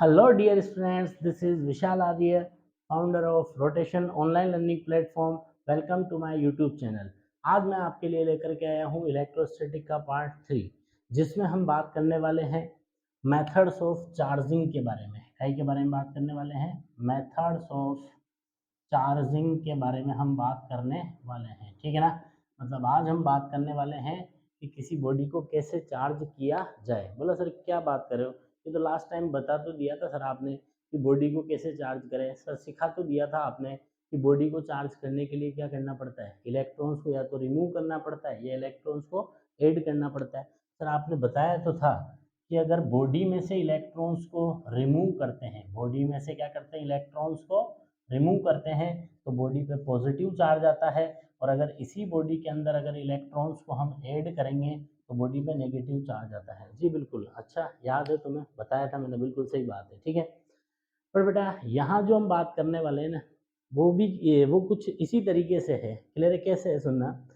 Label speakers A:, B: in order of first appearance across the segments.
A: Hello, dear students. This is Vishal Adya, founder of Rotation Online Learning Platform. Welcome to my YouTube channel. आज मैं आपके लिए लेकर के आया हूँ इलेक्ट्रोस्टैटिक का पार्ट 3, जिसमें हम बात करने वाले हैं मेथड्स ऑफ चार्जिंग के बारे में। के बारे में बात करने वाले हैं मेथड्स ऑफ चार्जिंग के बारे में हम बात करने वाले हैं। ठीक है ना। मतलब आज हम बात करने वाले हैं कि किसी बॉडी को कैसे चार्ज किया जाए। बोला सर क्या बात कर रहे हो, ये तो लास्ट टाइम बता तो दिया था सर आपने कि बॉडी को कैसे चार्ज करें। सर सिखा तो दिया था आपने कि बॉडी को चार्ज करने के लिए क्या करना पड़ता है, इलेक्ट्रॉन्स को या तो रिमूव करना पड़ता है या इलेक्ट्रॉन्स को ऐड करना पड़ता है। सर आपने बताया तो था कि अगर बॉडी में से इलेक्ट्रॉन्स को रिमूव करते हैं, बॉडी में से क्या करते हैं, इलेक्ट्रॉन्स को रिमूव करते हैं तो बॉडी पे पॉजिटिव चार्ज आता है, और अगर इसी बॉडी के अंदर अगर इलेक्ट्रॉन्स को हम ऐड करेंगे तो बॉडी पे नेगेटिव चार्ज आता है। जी बिल्कुल, अच्छा याद है तुम्हें, बताया था मैंने, बिल्कुल सही बात है। ठीक है, पर बेटा यहाँ जो हम बात करने वाले हैं ना, वो भी वो कुछ इसी तरीके से है। क्लियर है? कैसे है सुनना।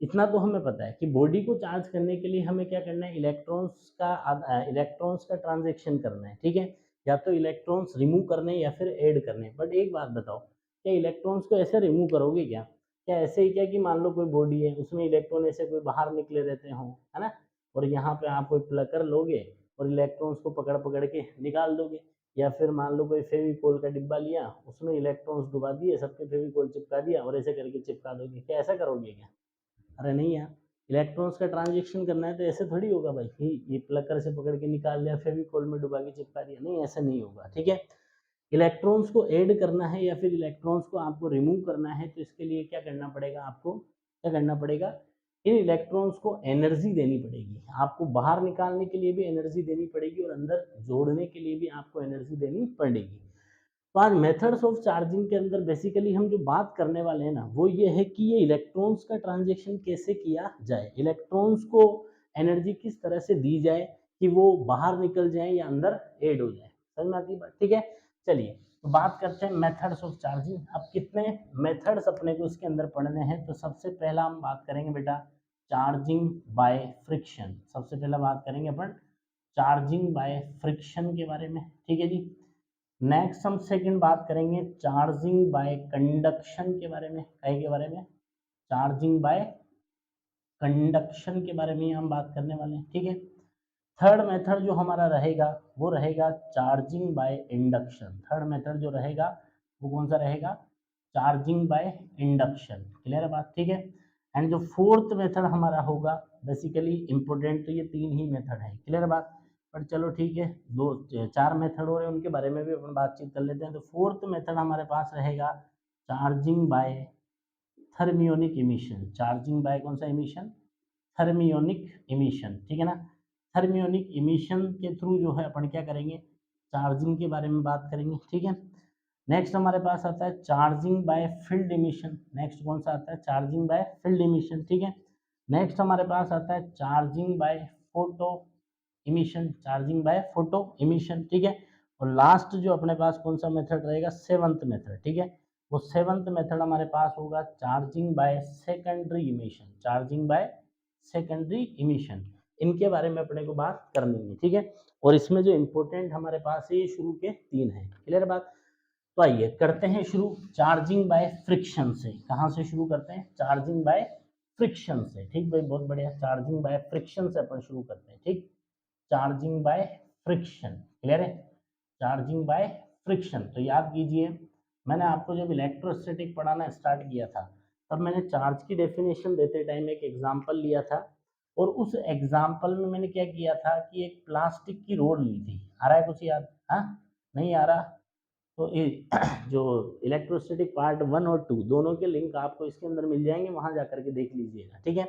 A: इतना तो हमें पता है कि बॉडी को चार्ज करने के लिए हमें क्या करना है, इलेक्ट्रॉन्स का ट्रांजेक्शन करना है। ठीक है, या तो इलेक्ट्रॉन्स रिमूव करने या फिर ऐड करने। बट एक बात बताओ, क्या इलेक्ट्रॉन्स को ऐसे रिमूव करोगे क्या? क्या ऐसे ही क्या कि मान लो कोई बॉडी है, उसमें इलेक्ट्रॉन ऐसे कोई बाहर निकले रहते हों, है ना, और यहाँ पे आप कोई प्लकर लोगे और इलेक्ट्रॉन्स को पकड़ पकड़ के निकाल दोगे। या फिर मान लो कोई फेविकोल का डिब्बा लिया, उसमें इलेक्ट्रॉन्स डुबा दिए, सबके फेविकोल चिपका दिया और ऐसे करके चिपका दोगे। क्या ऐसा करोगे क्या? अरे नहीं यार, इलेक्ट्रॉन्स का ट्रांजेक्शन करना है तो ऐसे थोड़ी होगा भाई कि ये प्लकर से पकड़ के निकाल लिया, फेविकोल में डुबा के चिपका दिया। नहीं, ऐसा नहीं होगा। ठीक है, इलेक्ट्रॉन्स को ऐड करना है या फिर इलेक्ट्रॉन्स को आपको रिमूव करना है तो इसके लिए क्या करना पड़ेगा, आपको क्या करना पड़ेगा, इन इलेक्ट्रॉन्स को एनर्जी देनी पड़ेगी। आपको बाहर निकालने के लिए भी एनर्जी देनी पड़ेगी और अंदर जोड़ने के लिए भी आपको एनर्जी देनी पड़ेगी। तो आज मेथड्स ऑफ चार्जिंग के अंदर बेसिकली हम जो बात करने वाले हैं ना, वो ये है कि ये इलेक्ट्रॉन्स का ट्रांजेक्शन कैसे किया जाए, इलेक्ट्रॉन्स को एनर्जी किस तरह से दी जाए कि वो बाहर निकल जाए या अंदर ऐड हो जाए। समझ में आती है बात? ठीक है, चलिए तो बात करते हैं मेथड्स ऑफ चार्जिंग। अब कितने मेथड्स अपने को इसके अंदर पढ़ने हैं, तो सबसे पहला हम बात करेंगे बेटा चार्जिंग बाय फ्रिक्शन। सबसे पहला बात करेंगे अपन चार्जिंग बाय फ्रिक्शन के बारे में। ठीक है जी। नेक्स्ट हम सेकंड बात करेंगे चार्जिंग बाय कंडक्शन के बारे में। के बारे में चार्जिंग बाय कंडक्शन के बारे में हम बात करने वाले हैं। ठीक है, थर्ड मेथड जो हमारा रहेगा वो रहेगा charging by induction. Third method जो रहेगा वो कौन सा रहेगा, चार्जिंग बाय इंडक्शन। क्लियर है बात? ठीक है, एंड जो फोर्थ मेथड हमारा होगा, बेसिकली इंपोर्टेंट तो ये तीन ही मेथड है। क्लियर है बात? पर चलो ठीक है, दो चार मेथड हो रहे हैं, उनके बारे में भी अपन बातचीत कर लेते हैं। तो फोर्थ मेथड हमारे पास रहेगा charging by thermionic emission. Charging by कौन सा इमिशन, थर्मियोनिक इमिशन। ठीक है ना, थर्मियोनिक इमिशन के थ्रू जो है अपन क्या करेंगे, चार्जिंग के बारे में बात करेंगे। ठीक है, नेक्स्ट हमारे पास आता है charging by field emission. Next कौन सा आता है, चार्जिंग बाय फील्ड इमिशन। ठीक है, नेक्स्ट हमारे पास आता है charging by photo emission. Charging by photo emission. ठीक है, और लास्ट जो अपने पास कौन सा मेथड रहेगा, सेवंथ मेथड। ठीक है, वो सेवंथ मेथड हमारे पास होगा charging by secondary emission. Charging by secondary emission, इनके बारे में अपने को बात करनी है। ठीक है, और इसमें जो इंपॉर्टेंट हमारे पास है ये शुरू के तीन है। क्लियर बात? तो आइए करते हैं शुरू चार्जिंग बाय फ्रिक्शन से। कहाँ से शुरू करते हैं, चार्जिंग बाय फ्रिक्शन से। ठीक भाई, बहुत बढ़िया, चार्जिंग बाय फ्रिक्शन से अपन शुरू करते हैं। ठीक, चार्जिंग बाय फ्रिक्शन। क्लियर है, चार्जिंग बाय फ्रिक्शन। तो याद कीजिए, मैंने आपको जब इलेक्ट्रोस्टैटिक पढ़ाना स्टार्ट किया था तब मैंने चार्ज की डेफिनेशन देते टाइम एक एग्जांपल लिया था, और उस एग्जांपल में मैंने क्या किया था कि एक प्लास्टिक की रोड ली थी। आ रहा है कुछ याद? हाँ, नहीं आ रहा? तो जो इलेक्ट्रोस्टैटिक पार्ट 1 और 2 दोनों के लिंक आपको इसके अंदर मिल जाएंगे, वहां जाकर के देख लीजिएगा। ठीक है,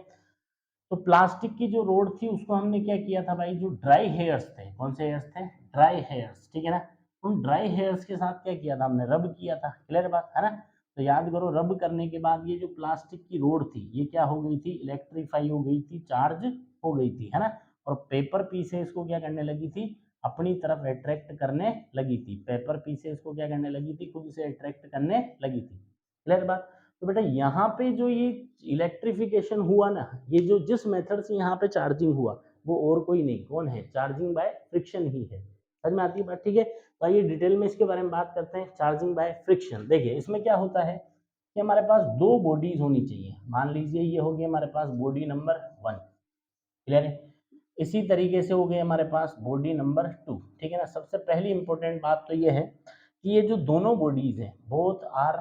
A: तो प्लास्टिक की जो रोड थी उसको हमने क्या किया था भाई, जो ड्राई हेयर्स थे, कौन से हेयर्स थे, ड्राई हेयर्स। ठीक है ना, उन ड्राई हेयर्स के साथ क्या किया था हमने, रब किया था। क्लियर बात है ना? तो याद करो, रब करने के बाद ये जो प्लास्टिक की रोड थी ये क्या हो गई थी, इलेक्ट्रीफाई हो गई थी, चार्ज हो गई थी, है ना। और पेपर पीसेस को क्या करने लगी थी, अपनी तरफ अट्रैक्ट करने लगी थी। पेपर पीसेस को क्या करने लगी थी, खुद से अट्रैक्ट करने लगी थी। क्लियर बात? तो बेटा यहाँ पे जो ये इलेक्ट्रिफिकेशन हुआ ना, ये जो जिस मेथड से यहाँ पे चार्जिंग हुआ वो और कोई नहीं, कौन है, चार्जिंग बाय फ्रिक्शन ही है। समझ में आती है बात, ठीक है। तो आइए डिटेल में इसके बारे में बात करते हैं। चार्जिंग बाय फ्रिक्शन, देखिए इसमें क्या होता है कि हमारे पास दो बॉडीज होनी चाहिए। मान लीजिए ये होगी हमारे पास बॉडी नंबर 1, क्लियर है। इसी तरीके से हो गई हमारे पास बॉडी नंबर 2, ठीक है ना। सबसे पहली इंपॉर्टेंट बात तो ये है कि ये जो दोनों बॉडीज हैं both are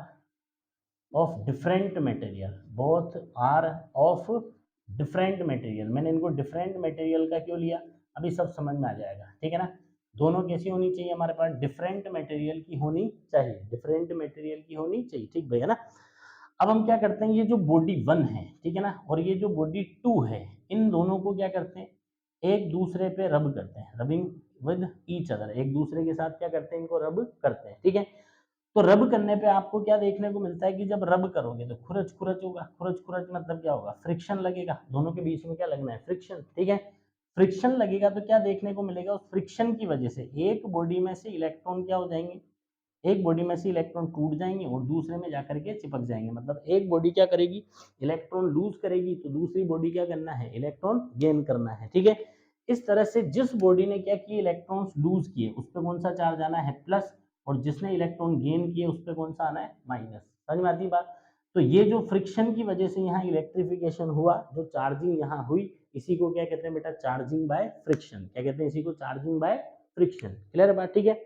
A: of different material, both are of different material. मैंने इनको डिफरेंट मटेरियल का क्यों लिया, अभी सब समझ में आ जाएगा, ठीक है ना। दोनों कैसी होनी चाहिए हमारे पास, डिफरेंट मटेरियल की होनी चाहिए, डिफरेंट मटेरियल की होनी चाहिए, ठीक भैया ना। अब हम क्या करते हैं, ये जो बॉडी 1 है, ठीक है ना, और ये जो बॉडी 2 है, इन दोनों को क्या करते हैं, एक दूसरे पे रब करते हैं, रबिंग विद ईच अदर, एक दूसरे के साथ क्या करते हैं, इनको रब करते हैं, ठीक है। तो रब करने पे आपको क्या देखने को मिलता है कि जब रब करोगे तो खुरच खुरच होगा। खुरच खुरच मतलब क्या होगा, फ्रिक्शन लगेगा, दोनों के बीच में क्या लगना है, फ्रिक्शन, ठीक है। फ्रिक्शन लगेगा तो क्या देखने को मिलेगा, उस फ्रिक्शन की वजह से एक बॉडी में से इलेक्ट्रॉन क्या हो जाएंगे, एक बॉडी में से इलेक्ट्रॉन टूट जाएंगे और दूसरे में जाकर के चिपक जाएंगे। मतलब एक बॉडी क्या करेगी, इलेक्ट्रॉन लूज करेगी, तो दूसरी बॉडी क्या करना है, इलेक्ट्रॉन गेन करना है, ठीक है। इस तरह से जिस बॉडी ने क्या किया, इलेक्ट्रॉन्स लूज किए, उस पर कौन सा चार्ज आना है, प्लस, और जिसने इलेक्ट्रॉन गेन किए उस पर कौन सा आना है, माइनस। समझ में आती बात। तो ये जो फ्रिक्शन की वजह से यहाँ इलेक्ट्रिफिकेशन हुआ, जो चार्जिंग यहाँ हुई, इसी को क्या कहते हैं बेटा, चार्जिंग बाय फ्रिक्शन। क्या कहते हैं, इसी को चार्जिंग बाय फ्रिक्शन। क्लियर है बात, ठीक है।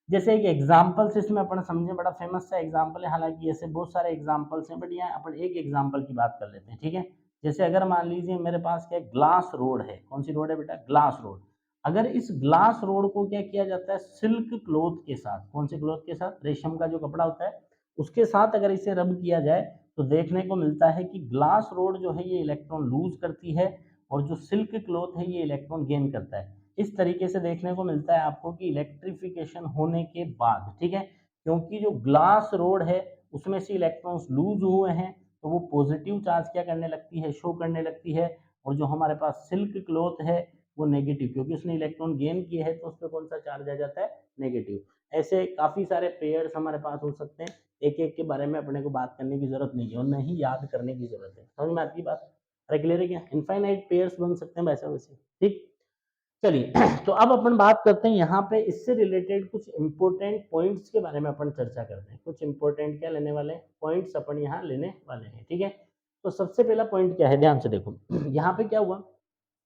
A: जैसे एक एग्जाम्पल से इसमें अपन समझे, बड़ा फेमस सा एग्जाम्पल है, हालांकि ऐसे बहुत सारे एग्जाम्पल्स हैं, बट यहाँ अपन एक एग्जाम्पल की बात कर लेते हैं, ठीक है। जैसे अगर मान लीजिए मेरे पास क्या ग्लास रोड है, कौन सी रोड है बेटा, ग्लास रोड। अगर इस ग्लास रोड को क्या किया जाता है, सिल्क क्लोथ के साथ, कौन से क्लोथ के साथ, रेशम का जो कपड़ा होता है उसके साथ अगर इसे रब किया जाए, तो देखने को मिलता है कि ग्लास रोड जो है ये इलेक्ट्रॉन लूज करती है, और जो सिल्क क्लोथ है ये इलेक्ट्रॉन गेन करता है। इस तरीके से देखने को मिलता है आपको कि इलेक्ट्रिफिकेशन होने के बाद, ठीक है, क्योंकि जो ग्लास रोड है उसमें से इलेक्ट्रॉन्स लूज हुए हैं, तो वो पॉजिटिव चार्ज क्या करने लगती है, शो करने लगती है। और जो हमारे पास सिल्क क्लॉथ है वो नेगेटिव, क्योंकि उसने इलेक्ट्रॉन गेन किए हैं, तो उस पर कौन सा चार्ज आ जाता है, नेगेटिव। ऐसे काफी सारे पेयर्स हमारे पास हो सकते हैं, एक एक के बारे में अपने को बात करने की जरूरत नहीं है और नहीं याद करने की जरूरत है। समझ में आती बात, क्लियर है क्या, इनफाइनाइट पेयर्स बन सकते हैं वैसे वैसे, ठीक। चलिए तो अब अपन बात करते हैं यहाँ पे इससे रिलेटेड कुछ इंपॉर्टेंट पॉइंट्स के बारे में अपन चर्चा करते हैं। कुछ इंपॉर्टेंट क्या लेने वाले हैं, पॉइंट्स अपन यहाँ लेने वाले हैं, ठीक है। तो सबसे पहला पॉइंट क्या है, ध्यान से देखो यहाँ पे क्या हुआ,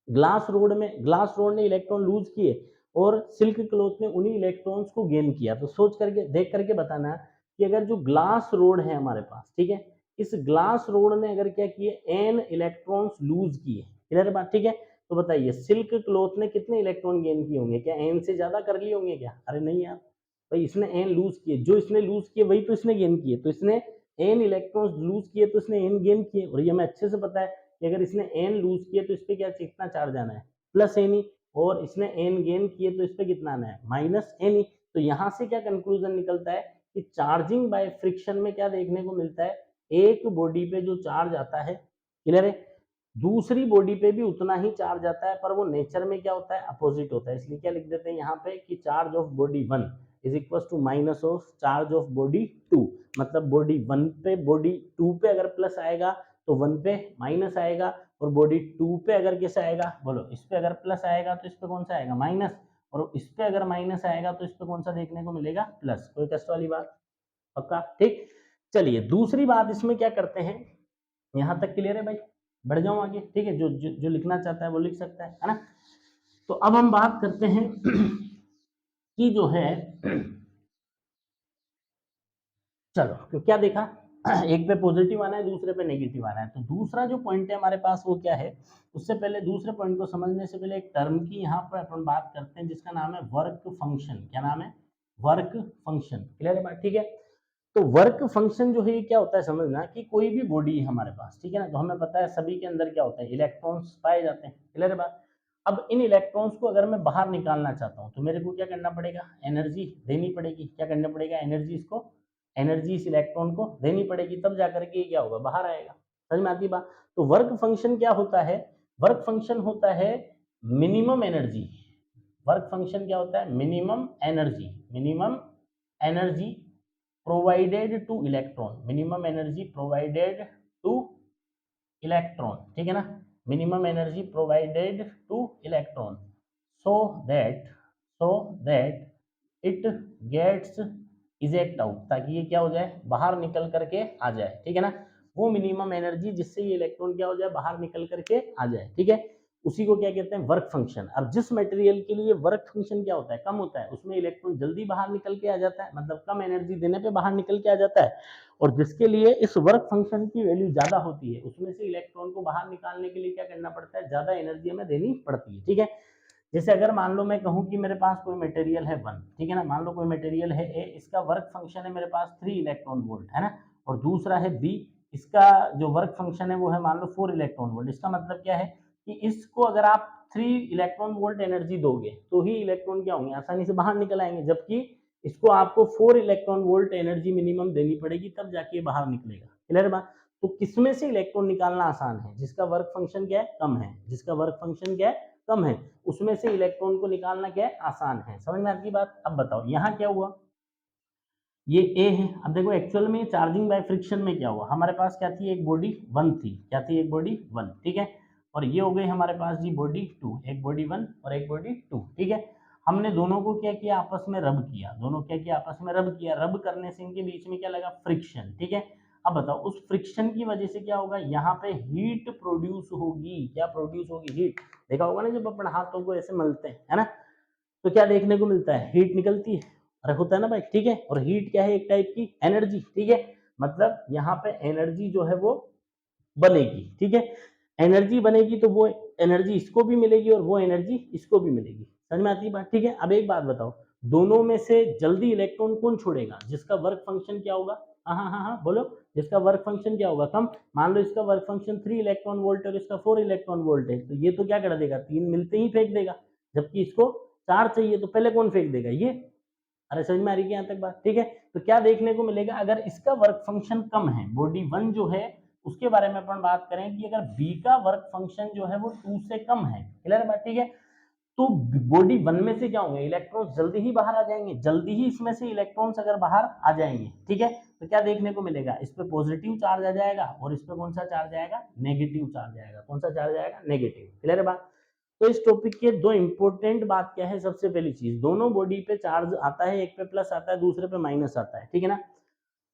A: ग्लास रोड ने इलेक्ट्रॉन लूज किए और सिल्क क्लॉथ ने उन्हीं इलेक्ट्रॉन्स को गेन किया। तो सोच करके देख करके बताना कि अगर जो ग्लास रोड है हमारे पास, ठीक है, इस ग्लास रोड ने अगर क्या किए, एन इलेक्ट्रॉन्स लूज किए, क्लियर बात, ठीक है। तो बताइए सिल्क क्लॉथ ने कितने इलेक्ट्रॉन गेन किए होंगे, क्या एन से ज्यादा कर लिए होंगे क्या, अरे नहीं यार भाई, इसने एन लूज किए, जो इसने लूज किए वही तो इसने गेन किए, तो इसने एन इलेक्ट्रॉन्स लूज किए तो इसने एन गेन किए। और ये हमें अच्छे से पता है कि अगर इसने एन लूज किए तो इस पर क्या कितना चार्ज आना है, प्लस एन ही, और इसने एन गेन किए तो इस पर कितना आना है, माइनस एन ही। तो यहाँ से क्या कंक्लूजन निकलता है कि चार्जिंग बाय फ्रिक्शन में क्या देखने को मिलता है, एक बॉडी पे जो चार्ज आता है, क्लियर है, दूसरी बॉडी पे भी उतना ही चार्ज आता है, पर वो नेचर में क्या होता है, अपोजिट होता है। इसलिए क्या लिख देते हैं यहाँ पे कि charge of body 1 is equal to minus of charge of body 2। मतलब बॉडी 1 पे, बॉडी 2 पे अगर प्लस आएगा तो 1 पे माइनस आएगा, और बॉडी 2 पे अगर कैसे आएगा, बोलो, इस पे अगर प्लस आएगा तो इस पे कौन सा आएगा, माइनस, और इस पे अगर माइनस आएगा तो इस पे कौन सा देखने को मिलेगा, प्लस। कोई कष्ट वाली बात, पक्का, ठीक। चलिए दूसरी बात इसमें क्या करते हैं, यहाँ तक क्लियर है भाई, बढ़ जाऊं आगे, ठीक है। जो लिखना चाहता है वो लिख सकता है ना। तो अब हम बात करते हैं कि जो है चलो, तो क्या देखा, एक पे पॉजिटिव आना है, दूसरे पे नेगेटिव आना है। तो दूसरा जो पॉइंट है हमारे पास वो क्या है, उससे पहले दूसरे पॉइंट को समझने से पहले एक टर्म की यहाँ पर अपन बात करते हैं जिसका नाम है वर्क फंक्शन। क्या नाम है, वर्क फंक्शन। क्लियर है बात, ठीक है। तो वर्क फंक्शन जो है ये क्या होता है, समझना कि कोई भी बॉडी है हमारे पास, ठीक है ना, तो हमें पता है सभी के अंदर क्या होता है, इलेक्ट्रॉन्स पाए जाते हैं, क्लियर है बात। अब इन इलेक्ट्रॉन्स को अगर मैं बाहर निकालना चाहता हूँ तो मेरे को क्या करना पड़ेगा, एनर्जी देनी पड़ेगी। क्या करना पड़ेगा, एनर्जी इसको, एनर्जी इस इलेक्ट्रॉन को देनी पड़ेगी, तब जाकर के क्या होगा, बाहर आएगा। समझ में आती बात। तो वर्क फंक्शन क्या होता है, वर्क फंक्शन होता है मिनिमम एनर्जी। वर्क फंक्शन क्या होता है, minimum energy, minimum energy provided to electron, minimum energy provided to electron, ठीक है ना, minimum energy provided to electron, so that so that it gets eject out, ताकि ये क्या हो जाए, बाहर निकल करके आ जाए, ठीक है ना। वो मिनिमम एनर्जी जिससे ये इलेक्ट्रॉन क्या हो जाए, बाहर निकल करके आ जाए, ठीक है। उसी को क्या कहते हैं, वर्क फंक्शन। अब जिस मटेरियल के लिए वर्क फंक्शन क्या होता है, कम होता है, उसमें इलेक्ट्रॉन जल्दी बाहर निकल के आ जाता है, मतलब कम एनर्जी देने पे बाहर निकल के आ जाता है। और जिसके लिए इस वर्क फंक्शन की वैल्यू ज्यादा होती है, उसमें से इलेक्ट्रॉन को बाहर निकालने के लिए क्या करना पड़ता है, ज्यादा एनर्जी हमें देनी पड़ती है, ठीक है। जैसे अगर मान लो मैं कहूँ कि मेरे पास कोई मटेरियल है 1, ठीक है ना, मान लो कोई मटेरियल है ए, इसका वर्क फंक्शन है मेरे पास 3 इलेक्ट्रॉन वोल्ट, है ना। और दूसरा है बी, इसका जो वर्क फंक्शन है वो है मान लो 4 इलेक्ट्रॉन वोल्ट। इसका मतलब क्या है कि इसको अगर आप 3 इलेक्ट्रॉन वोल्ट एनर्जी दोगे तो ही इलेक्ट्रॉन क्या होंगे, आसानी से बाहर निकल आएंगे, जबकि इसको आपको 4 इलेक्ट्रॉन वोल्ट एनर्जी मिनिमम देनी पड़ेगी, तब जाके बाहर निकलेगा। क्लियर बात। तो किसमें से इलेक्ट्रॉन निकालना आसान है, जिसका वर्क फंक्शन क्या है, कम है, जिसका वर्क फंक्शन क्या है, कम है, उसमें से इलेक्ट्रॉन को निकालना क्या है, आसान है। समझ में आपकी बात। अब बताओ यहाँ क्या हुआ, ये ए है। अब देखो एक्चुअल में चार्जिंग बाय फ्रिक्शन में क्या हुआ, हमारे पास क्या थी, एक बॉडी 1 थी, क्या थी, एक बॉडी 1, ठीक है। और ये हो गई हमारे पास जी बॉडी 2, एक बॉडी 1 और एक बॉडी 2, ठीक है। हमने दोनों को क्या किया, आपस में रब किया, दोनों क्या किया, आपस में रब किया। रब करने से इनके बीच में क्या लगा, फ्रिक्शन, ठीक है। अब बताओ उस फ्रिक्शन की वजह से क्या होगा, यहाँ पे हीट प्रोड्यूस होगी। क्या प्रोड्यूस होगी, हीट। देखा होगा ना जब अपन हाथों को ऐसे मलते हैं, है ना, तो क्या देखने को मिलता है, हीट निकलती है। अरे होता है ना भाई, ठीक है। और हीट क्या है, एक टाइप की एनर्जी, ठीक है। मतलब यहाँ पे एनर्जी जो है वो बनेगी, ठीक है। एनर्जी बनेगी तो वो एनर्जी इसको भी मिलेगी और वो एनर्जी इसको भी मिलेगी। समझ में आती है बात, ठीक है। अब एक बात बताओ, दोनों में से जल्दी इलेक्ट्रॉन कौन छोड़ेगा, जिसका वर्क फंक्शन क्या होगा, हाँ हाँ हाँ हाँ बोलो, जिसका वर्क फंक्शन क्या होगा, कम। मान लो इसका वर्क फंक्शन 3 इलेक्ट्रॉन वोल्ट और इसका 4 इलेक्ट्रॉन वोल्ट है, तो ये तो क्या कर देगा, 3 मिलते ही फेंक देगा, जबकि इसको 4 चाहिए, तो पहले कौन फेंक देगा, ये। अरे समझ में आ रही है यहाँ तक बात, ठीक है। तो क्या देखने को मिलेगा, अगर इसका वर्क फंक्शन कम है, बॉडी 1 जो है उसके बारे में अपन बात करें कि अगर बी का वर्क फंक्शन जो है वो 2 से कम है, क्लियर बात, ठीक है। तो बॉडी 1 में से क्या होंगे, इलेक्ट्रॉन्स जल्दी ही बाहर आ जाएंगे, जल्दी ही इसमें से इलेक्ट्रॉन्स अगर बाहर आ जाएंगे, ठीक है। तो क्या देखने को मिलेगा, इस पे पॉजिटिव चार्ज आ जाएगा और इस पे कौन सा चार्ज आएगा, नेगेटिव चार्ज आएगा। कौन सा चार्ज आएगा, नेगेटिव। क्लियर है बात। तो इस टॉपिक के दो इंपॉर्टेंट बात क्या है, सबसे पहली चीज, दोनों बॉडी पे चार्ज आता है, एक पे प्लस आता है, दूसरे पे माइनस आता है, ठीक है ना।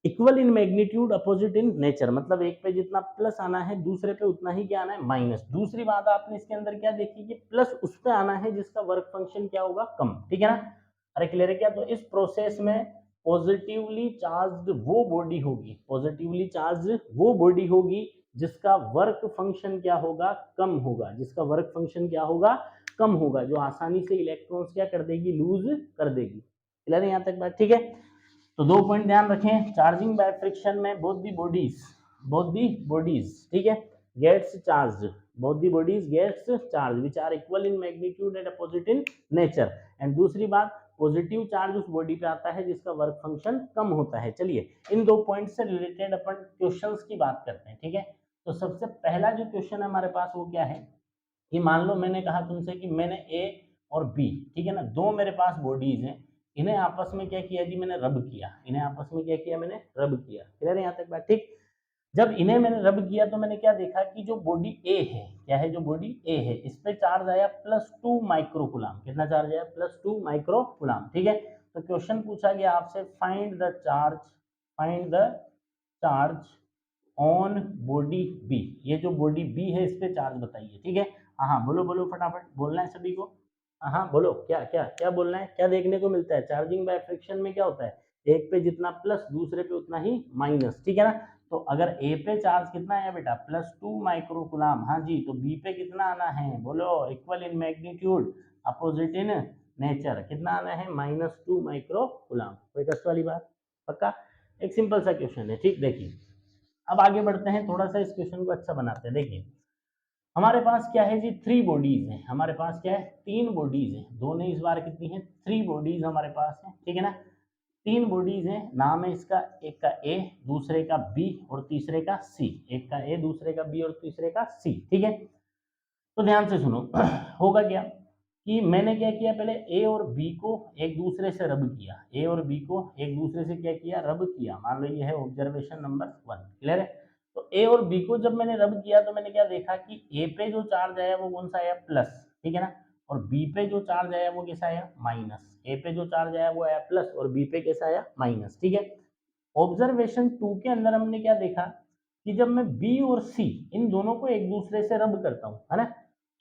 A: Equal in magnitude, opposite in nature, मतलब एक पे जितना प्लस आना है दूसरे पे उतना ही क्या आना है, माइनस। दूसरी बात आपने इसके अंदर क्या देखी कि प्लस उस पे आना है जिसका वर्क फंक्शन क्या होगा, कम, ठीक है ना। अरे क्लियर है क्या। तो इस प्रोसेस में पॉजिटिवली चार्ज्ड वो बॉडी होगी, पॉजिटिवली चार्ज वो बॉडी होगी जिसका वर्क फंक्शन क्या होगा, कम होगा, जिसका वर्क फंक्शन क्या होगा, कम होगा, जो आसानी से इलेक्ट्रॉन्स क्या कर देगी, लूज कर देगी। क्लियर है यहाँ तक बात, ठीक है। तो दो पॉइंट ध्यान रखें, चार्जिंग बाय फ्रिक्शन में बोथ दी बॉडीज, ठीक है, gets charge, both the bodies gets charge which are equal in magnitude and opposite in nature. And दूसरी बात, पॉजिटिव चार्ज उस बॉडी पे आता है जिसका वर्क फंक्शन कम होता है। चलिए इन दो पॉइंट से रिलेटेड अपन क्वेश्चंस की बात करते हैं, ठीक है। तो सबसे पहला जो क्वेश्चन है हमारे पास वो क्या है, कि मान लो मैंने कहा तुमसे कि मैंने ए और बी, ठीक है ना, दो मेरे पास बॉडीज हैं, इन्हें आपस में क्या किया जी, मैंने रब किया, इन्हें आपस में क्या किया, मैंने रब किया। क्लियर है यहाँ तक बात, ठीक। जब इन्हें मैंने रब किया तो मैंने क्या देखा कि जो बॉडी ए है, क्या है, जो बॉडी ए है, इस पे चार्ज आया +2 माइक्रोकुलाम। कितना चार्ज आया, +2 माइक्रोकुलाम, ठीक है। तो क्वेश्चन पूछा गया आपसे, find the charge on body B. ये जो बॉडी बी है इस पे चार्ज बताइए, ठीक है। हाँ हाँ बोलो बोलो, फटाफट बोलना है सभी को। हाँ हाँ बोलो, क्या क्या क्या बोलना है, क्या देखने को मिलता है, चार्जिंग बाय फ्रिक्शन में क्या होता है, एक पे जितना प्लस दूसरे पे उतना ही माइनस, ठीक है ना। तो अगर ए पे चार्ज कितना है बेटा, +2 माइक्रोकुलाम, हाँ जी, तो बी पे कितना आना है, बोलो, equal in magnitude opposite in nature, कितना आना है, -2 माइक्रोकुलाम। कोई कष्ट वाली बात, पक्का। एक सिंपल सा क्वेश्चन है, ठीक। देखिए अब आगे बढ़ते हैं, थोड़ा सा इस क्वेश्चन को अच्छा बनाते हैं। देखिए हमारे पास क्या है जी, 3 बॉडीज हैं, हमारे पास क्या है, 3 बॉडीज हैं, दो ने इस बार कितनी है, 3 बॉडीज हमारे पास है, ठीक है ना। 3 बॉडीज हैं, नाम है इसका, एक का ए, दूसरे का बी और तीसरे का सी, एक का ए, दूसरे का बी और तीसरे का सी, ठीक है। तो ध्यान से सुनो होगा क्या कि मैंने क्या किया, पहले ए और बी को एक दूसरे से रब किया, ए और बी को एक दूसरे से क्या किया, रब किया। मान लो ये है ऑब्जर्वेशन नंबर 1, क्लियर है। तो ए और बी को जब मैंने रब किया तो मैंने क्या देखा कि ए पे जो चार्ज आया वो कौन सा आया, प्लस, ठीक है ना। और बी पे जो चार्ज आया वो कैसा आया माइनस, ए पे जो चार्ज आया वो आया प्लस और बी पे कैसा आया माइनस। ठीक है, ऑब्जर्वेशन 2 के अंदर हमने क्या देखा कि जब मैं बी और सी इन दोनों को एक दूसरे से रब करता हूं, है ना,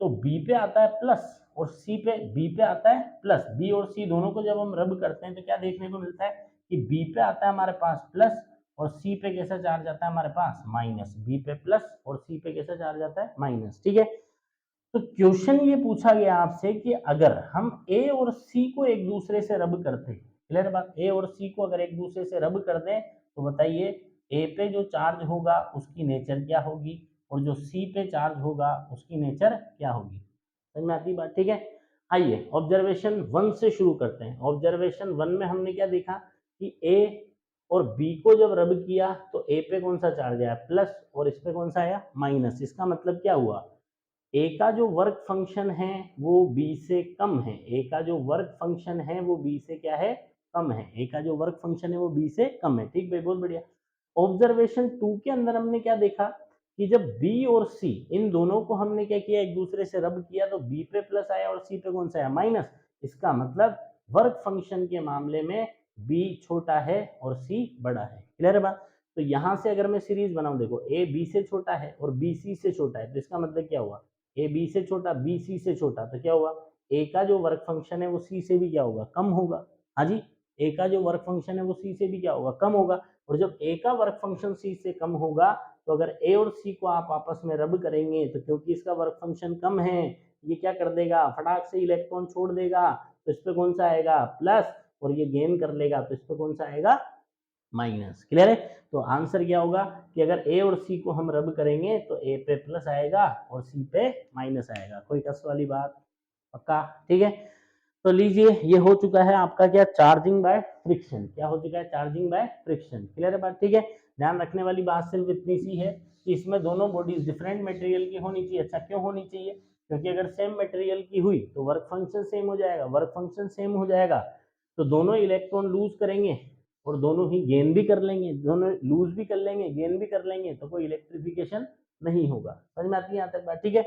A: तो बी पे आता है प्लस और सी पे, बी पे आता है प्लस, बी और सी दोनों को जब हम रब करते हैं तो क्या देखने को मिलता है कि बी पे आता है हमारे पास प्लस और सी पे कैसा चार्ज आता है हमारे पास माइनस, बी पे प्लस और सी पे कैसा चार्ज आता है माइनस। ठीक है, तो क्वेश्चन ये पूछा गया आपसे कि अगर हम ए और सी को एक दूसरे से रब करते हैं, क्लियर बात, ए और सी को अगर एक दूसरे से रब कर दें तो बताइए ए पे जो चार्ज होगा उसकी नेचर क्या होगी और जो सी पे चार्ज होगा उसकी नेचर क्या होगी। समझ में आती बात। ठीक है, आइए ऑब्जर्वेशन 1 से शुरू करते हैं। ऑब्जर्वेशन 1 में हमने क्या देखा कि ए और बी को जब रब किया तो ए पे कौन सा चार्ज आया प्लस और इस पे कौन सा आया माइनस। इसका मतलब क्या हुआ, ए का जो वर्क फंक्शन है वो बी से कम है, ए का जो वर्क फंक्शन है वो बी से क्या है कम है, ए का जो वर्क फंक्शन है वो बी से कम है। ठीक भाई, बहुत बढ़िया। ऑब्जर्वेशन 2 के अंदर हमने क्या देखा कि जब बी और सी इन दोनों को हमने क्या किया एक दूसरे से रब किया तो बी पे प्लस आया और सी पे कौन सा आया माइनस। इसका मतलब वर्क फंक्शन के मामले में बी छोटा है और सी बड़ा है। क्लियर है बात। तो यहां से अगर मैं सीरीज बनाऊं, देखो ए बी से छोटा है और बी सी से छोटा है, तो इसका मतलब क्या हुआ, ए बी से छोटा बी सी से छोटा, तो क्या हुआ ए का जो वर्क फंक्शन है वो सी से भी क्या होगा कम होगा। हाँ जी, ए का जो वर्क फंक्शन है वो सी से भी क्या होगा कम होगा। और जब ए का वर्क फंक्शन सी से कम होगा तो अगर ए और सी को आप आपस में रब करेंगे तो क्योंकि इसका वर्क फंक्शन कम है ये क्या कर देगा फटाक से इलेक्ट्रॉन छोड़ देगा, तो इस पे कौन सा आएगा प्लस और ये गेन कर लेगा तो इस पे कौन सा आएगा माइनस। क्लियर है, तो आंसर क्या होगा कि अगर ए और सी को हम रब करेंगे तो ए पे प्लस आएगा और सी पे माइनस आएगा। कोई कष्ट वाली बात, पक्का। ठीक है, तो लीजिए ये हो चुका है आपका क्या चार्जिंग बाय फ्रिक्शन, क्या हो चुका है चार्जिंग बाय फ्रिक्शन। क्लियर है बात। ठीक है, ध्यान रखने वाली बात सिर्फ इतनी सी है कि इसमें दोनों बॉडीज डिफरेंट मटेरियल की होनी चाहिए। अच्छा क्यों होनी चाहिए, क्योंकि अगर सेम मटेरियल की हुई तो वर्क फंक्शन सेम हो जाएगा, वर्क फंक्शन सेम हो जाएगा तो दोनों इलेक्ट्रॉन लूज करेंगे और दोनों ही गेन भी कर लेंगे, दोनों लूज भी कर लेंगे गेन भी कर लेंगे, तो कोई इलेक्ट्रिफिकेशन नहीं होगा। समझ में आती है यहाँ तक बात। ठीक है,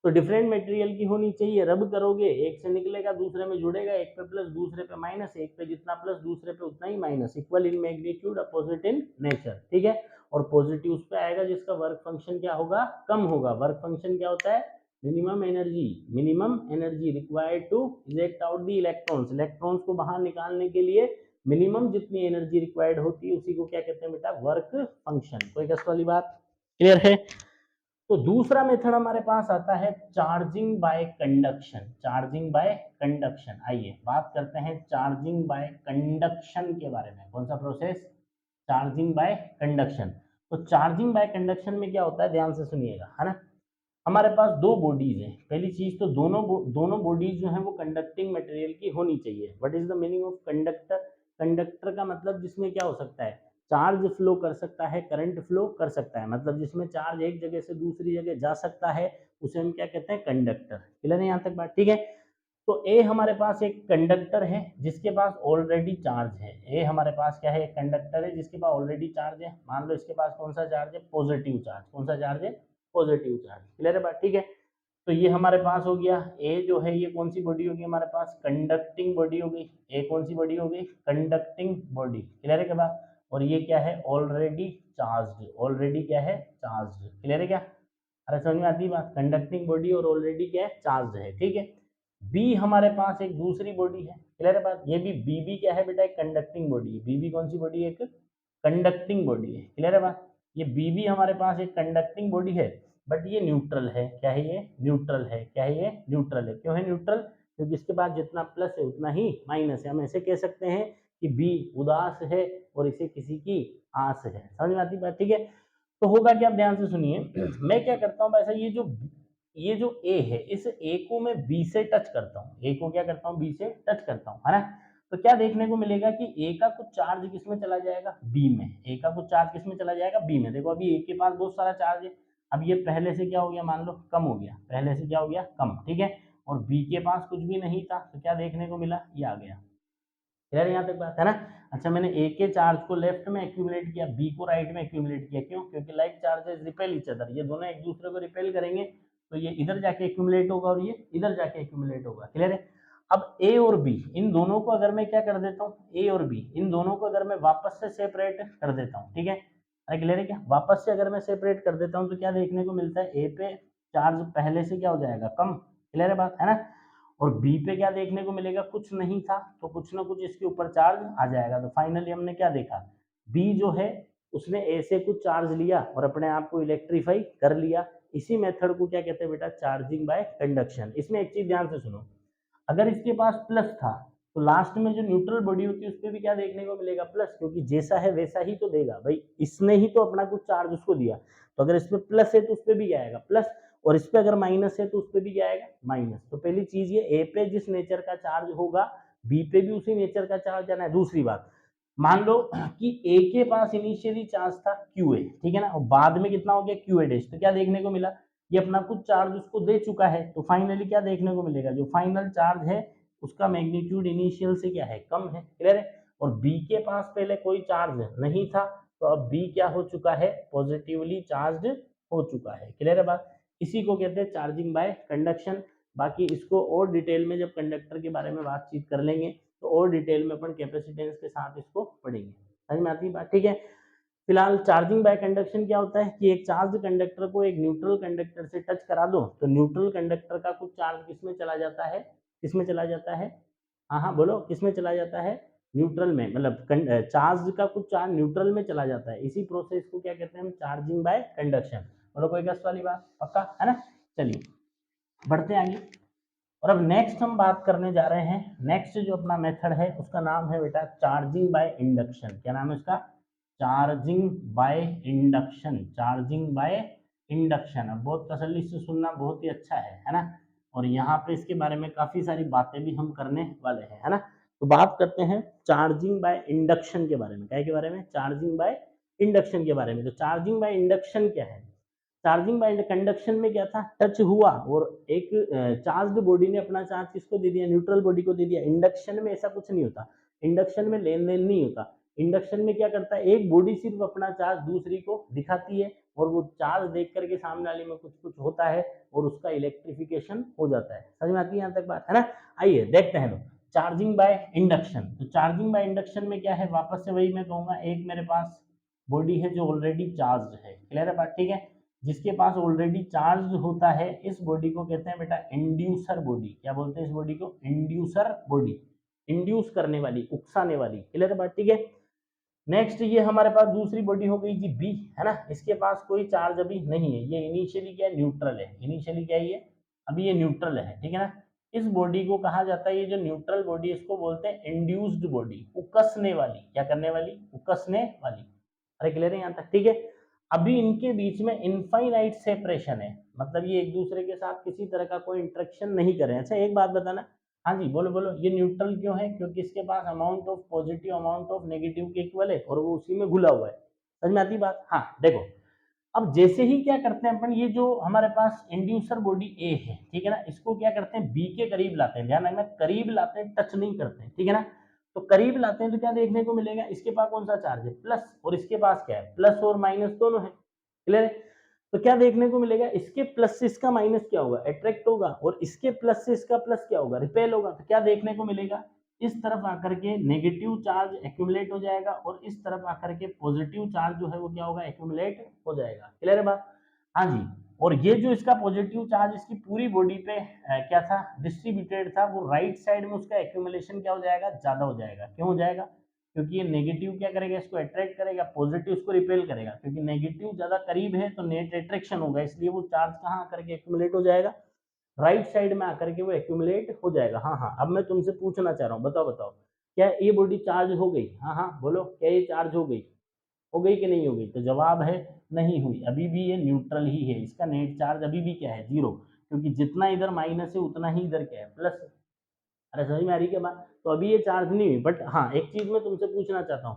A: तो डिफरेंट मटेरियल की होनी चाहिए, रब करोगे एक से निकलेगा दूसरे में जुड़ेगा, एक पे प्लस दूसरे पे माइनस, एक पे जितना प्लस दूसरे पे उतना ही minus, equal in magnitude opposite in nature. ठीक है, और पॉजिटिव उस पे आएगा जिसका वर्क फंक्शन क्या होगा कम होगा। वर्क फंक्शन क्या होता है minimum energy required to eject out the electrons, electrons को बाहर निकालने के लिए मिनिमम जितनी एनर्जी रिक्वायर्ड होती है उसी को क्या कहते हैं बेटा वर्क फंक्शन। कोई कष्ट वाली बात, क्लियर है। तो दूसरा मेथड हमारे पास आता है charging by conduction, charging by conduction. आइए बात करते हैं चार्जिंग बाय कंडक्शन के बारे में। कौन सा प्रोसेस, चार्जिंग बाय कंडक्शन। तो चार्जिंग बाय कंडक्शन में क्या होता है ध्यान से सुनिएगा, है ना, हमारे पास दो बॉडीज हैं। पहली चीज तो दोनों बॉडीज जो है वो कंडक्टिंग मटेरियल की होनी चाहिए। What is the meaning of conductor, conductor का मतलब जिसमें क्या हो सकता है चार्ज फ्लो कर सकता है, करंट फ्लो कर सकता है, मतलब जिसमें चार्ज एक जगह से दूसरी जगह जा सकता है उसे हम क्या कहते हैं कंडक्टर। क्लियर है यहाँ तक बात। ठीक है, तो ए हमारे पास एक कंडक्टर है जिसके पास ऑलरेडी चार्ज है, ए हमारे पास क्या है एक कंडक्टर है जिसके पास ऑलरेडी चार्ज है। मान लो इसके पास कौन सा चार्ज है पॉजिटिव चार्ज, कौन सा चार्ज है पॉजिटिव चार्ज। क्लियर है बात। ठीक है, तो ये हमारे पास हो गया ए जो है ये कौन सी बॉडी होगी हमारे पास कंडक्टिंग बॉडी हो गई, ए कौन सी बॉडी हो गई कंडक्टिंग बॉडी। क्लियर है क्या बात, और ये क्या है ऑलरेडी चार्ज, ऑलरेडी क्या है चार्ज। क्लियर है क्या, अरे समझ में आती है बात, कंडक्टिंग बॉडी और ऑलरेडी क्या है चार्ज है। ठीक है, बी हमारे पास एक दूसरी बॉडी है। क्लियर है बात, ये भी बी क्या है बेटा एक कंडक्टिंग बॉडी है, बी कौन सी बॉडी है एक कंडक्टिंग बॉडी है। क्लियर है बात, ये बी हमारे पास एक कंडक्टिंग बॉडी है बट ये न्यूट्रल है। क्या है ये न्यूट्रल है, क्या है ये न्यूट्रल है। क्यों है न्यूट्रल, क्योंकि इसके पास जितना प्लस है उतना ही माइनस है। हम ऐसे कह सकते हैं कि बी उदास है और इसे किसी की आस है। समझ में आती बात। ठीक है, तो होगा क्या आप ध्यान से सुनिए मैं क्या करता हूँ वैसा ये जो ए है इस ए को मैं बी से टच करता हूँ, ए को क्या करता हूँ बी से टच करता हूँ, है ना। तो क्या देखने को मिलेगा कि ए का कुछ चार्ज किस में चला जाएगा बी में, ए का कुछ चार्ज किस में चला जाएगा बी में। देखो अभी ए के पास बहुत सारा चार्ज है, अब ये पहले से क्या हो गया मान लो कम हो गया, पहले से क्या हो गया कम। ठीक है, और बी के पास कुछ भी नहीं था तो क्या देखने को मिला ये आ गया। क्लियर यहाँ तक बात है ना। अच्छा मैंने ए के चार्ज को लेफ्ट में एक्यूमुलेट किया, बी को राइट में एक्यूमुलेट किया, क्यों, क्योंकि like charges repel each other, ये दोनों एक दूसरे को रिपेल करेंगे तो ये इधर जाके एक्यूमुलेट होगा और ये इधर जाके एक्यूमुलेट होगा। क्लियर है? अब ए और बी इन दोनों को अगर मैं क्या कर देता हूँ, ए और बी इन दोनों को अगर मैं वापस से सेपरेट कर देता हूँ, ठीक है, क्लियर है क्या? वापस से अगर मैं सेपरेट कर देता हूँ तो क्या देखने को मिलता है, ए पे चार्ज पहले से क्या हो जाएगा, कम। क्लियर है बात, है ना? और बी पे क्या देखने को मिलेगा, कुछ नहीं था तो कुछ ना कुछ इसके ऊपर चार्ज आ जाएगा। तो फाइनली हमने क्या देखा, बी जो है उसने ए से कुछ चार्ज लिया और अपने आप को इलेक्ट्रीफाई कर लिया। इसी मेथड को क्या कहते हैं बेटा, चार्जिंग बाय कंडक्शन। इसमें एक चीज ध्यान से सुनो, अगर इसके पास प्लस था तो लास्ट में जो न्यूट्रल बॉडी होती है उस पर भी क्या देखने को मिलेगा, प्लस, क्योंकि जैसा है वैसा ही तो देगा भाई, इसने ही तो अपना कुछ चार्ज उसको दिया। तो अगर इसमें प्लस है तो उस पर भी क्या आएगा, प्लस, और इस पे अगर माइनस है तो उस पर भी क्या आएगा, माइनस। तो पहली चीज ये, ए पे जिस नेचर का चार्ज होगा बी पे भी उसी नेचर का चार्ज आना है। दूसरी बात, मान लो कि ए के पास इनिशियली चार्ज था क्यू ए, ठीक है ना, और बाद में कितना हो गया, क्यू ए डैश, तो क्या देखने को मिला, ये अपना कुछ चार्ज उसको दे चुका है। तो फाइनली क्या देखने को मिलेगा, जो फाइनल चार्ज है उसका मैग्नीट्यूड इनिशियल से क्या है, कम है। क्लियर है? और बी के पास पहले कोई चार्ज नहीं था तो अब बी क्या हो चुका है, पॉजिटिवली चार्ज हो चुका है। क्लियर है बात? इसी को कहते हैं चार्जिंग बाय कंडक्शन। बाकी इसको और डिटेल में जब कंडक्टर के बारे में बातचीत कर लेंगे तो और डिटेल में अपन कैपेसिटेंस के साथ इसको पढ़ेंगे। समझ में आती है बात? ठीक है, फिलहाल चार्जिंग बाय कंडक्शन क्या होता है कि एक चार्ज कंडक्टर को एक न्यूट्रल कंडक्टर से टच करा दो तो न्यूट्रल कंडक्टर का कुछ चार्ज किसमें चला जाता है, किसमें चला जाता है, हाँ हाँ बोलो, किसमें चला जाता है, न्यूट्रल में, मतलब चार्ज का कुछ चार्ज न्यूट्रल में चला जाता है। इसी प्रोसेस को क्या कहते हैं हम, चार्जिंग बाय कंडक्शन। बोलो कोई कष्ट वाली बात, पक्का है ना? चलिए बढ़ते आगे, और अब नेक्स्ट हम बात करने जा रहे हैं, नेक्स्ट जो अपना मेथड है उसका नाम है बेटा चार्जिंग बाय इंडक्शन। क्या नाम है उसका, charging by induction. Charging by induction, अब बहुत तसल्ली से सुनना, बहुत ही अच्छा है ना? और यहाँ पे इसके बारे में काफी सारी बातें भी हम करने वाले हैं, है ना? तो बात करते हैं चार्जिंग बाय इंडक्शन के बारे में। क्या के बारे में, चार्जिंग बाय इंडक्शन के बारे में। तो चार्जिंग बाय इंडक्शन क्या है, चार्जिंग बाय कंडक्शन में क्या था, टच हुआ और एक चार्ज्ड बॉडी ने अपना चार्ज किसको दे दिया, न्यूट्रल बॉडी को दे दिया। इंडक्शन में ऐसा कुछ नहीं होता, इंडक्शन में लेन देन नहीं होता। इंडक्शन में क्या करता है, एक बॉडी सिर्फ अपना चार्ज दूसरी को दिखाती है और वो चार्ज देख करके सामने वाले में कुछ कुछ होता है और उसका इलेक्ट्रिफिकेशन हो जाता है। समझ में आती है यहाँ तक बात, है ना? आइए देखते हैं लोग चार्जिंग बाय इंडक्शन। तो चार्जिंग बाय इंडक्शन में क्या है, वापस से वही मैं कहूंगा, एक मेरे पास बॉडी है जो ऑलरेडी चार्ज है। क्लियर है बात? ठीक है, जिसके पास ऑलरेडी चार्ज होता है इस बॉडी को कहते हैं बेटा इंड्यूसर बॉडी। क्या बोलते हैं इस बॉडी को, इंड्यूसर बॉडी, इंड्यूस करने वाली, उकसाने वाली। क्लियर बात? ठीक है, नेक्स्ट ये हमारे पास दूसरी बॉडी हो गई जी बी, है ना? इसके पास कोई चार्ज अभी नहीं है, ये इनिशियली क्या है, न्यूट्रल है। इनिशियली क्या है ये, अभी ये न्यूट्रल है, ठीक है ना? इस बॉडी को कहा जाता है, ये जो न्यूट्रल बॉडी इसको बोलते हैं इंड्यूस्ड बॉडी, उकसने वाली। क्या करने वाली, उकसने वाली। अरे क्लियर है यहाँ तक? ठीक है, अभी इनके बीच में इनफाइनाइट सेपरेशन है, मतलब ये एक दूसरे के साथ किसी तरह का कोई इंटरेक्शन नहीं कर रहे हैं। अच्छा एक बात बताना, हाँ जी बोलो बोलो, ये न्यूट्रल क्यों है, क्योंकि इसके पास amount of positive amount of negative के इक्वल है और वो उसी में घुला हुआ है। समझ में आती बात? हाँ देखो, अब जैसे ही क्या करते हैं अपन, ये जो हमारे पास इंड्यूसर बॉडी ए है, ठीक है ना, इसको क्या करते हैं, बी के करीब लाते हैं। ध्यान रखना, करीब लाते हैं, टच नहीं करते हैं, ठीक है ना? तो करीब लाते हैं तो क्या देखने को मिलेगा, इसके पास कौन सा चार्ज है, प्लस, और इसके पास क्या है, प्लस और माइनस दोनों है। क्लियर है? तो क्या देखने को मिलेगा, इसके प्लस से इसका माइनस क्या होगा, अट्रैक्ट होगा, और इसके प्लस से इसका प्लस क्या होगा, रिपेल होगा। तो क्या देखने को मिलेगा, इस तरफ आकर के नेगेटिव चार्ज एक्यूमुलेट हो जाएगा और इस तरफ आकर के पॉजिटिव चार्ज जो है वो क्या होगा, एक्यूमुलेट हो जाएगा। क्लियर है बात? हाँ जी, और ये जो इसका पॉजिटिव चार्ज इसकी पूरी बॉडी पे क्या था, डिस्ट्रीब्यूटेड था, वो राइट साइड में उसका एक्यूमुलेशन क्या हो जाएगा, ज्यादा हो जाएगा। क्यों हो जाएगा, क्योंकि ये नेगेटिव क्या करेगा, इसको अट्रैक्ट करेगा, पॉजिटिव इसको रिपेल करेगा। क्योंकि नेगेटिव ज्यादा करीब है तो नेट अट्रैक्शन होगा, इसलिए वो चार्ज कहाँ आकर के एक्यूमुलेट हो जाएगा, राइट साइड में आकर के वो एक्यूमुलेट हो जाएगा। हाँ हाँ, अब मैं तुमसे पूछना चाह रहा हूँ, बताओ बताओ, क्या ये बॉडी चार्ज हो गई, हाँ हाँ बोलो, क्या ये चार्ज हो गई कि नहीं हो गई? तो जवाब है नहीं हुई, अभी भी ये न्यूट्रल ही है, इसका नेट चार्ज अभी भी क्या है, जीरो, क्योंकि जितना इधर माइनस है उतना ही इधर क्या है, प्लस। अरे समझ में आ रही क्या बात? तो अभी ये चार्ज नहीं हुई, बट हाँ एक चीज मैं तुमसे पूछना चाहता हूँ,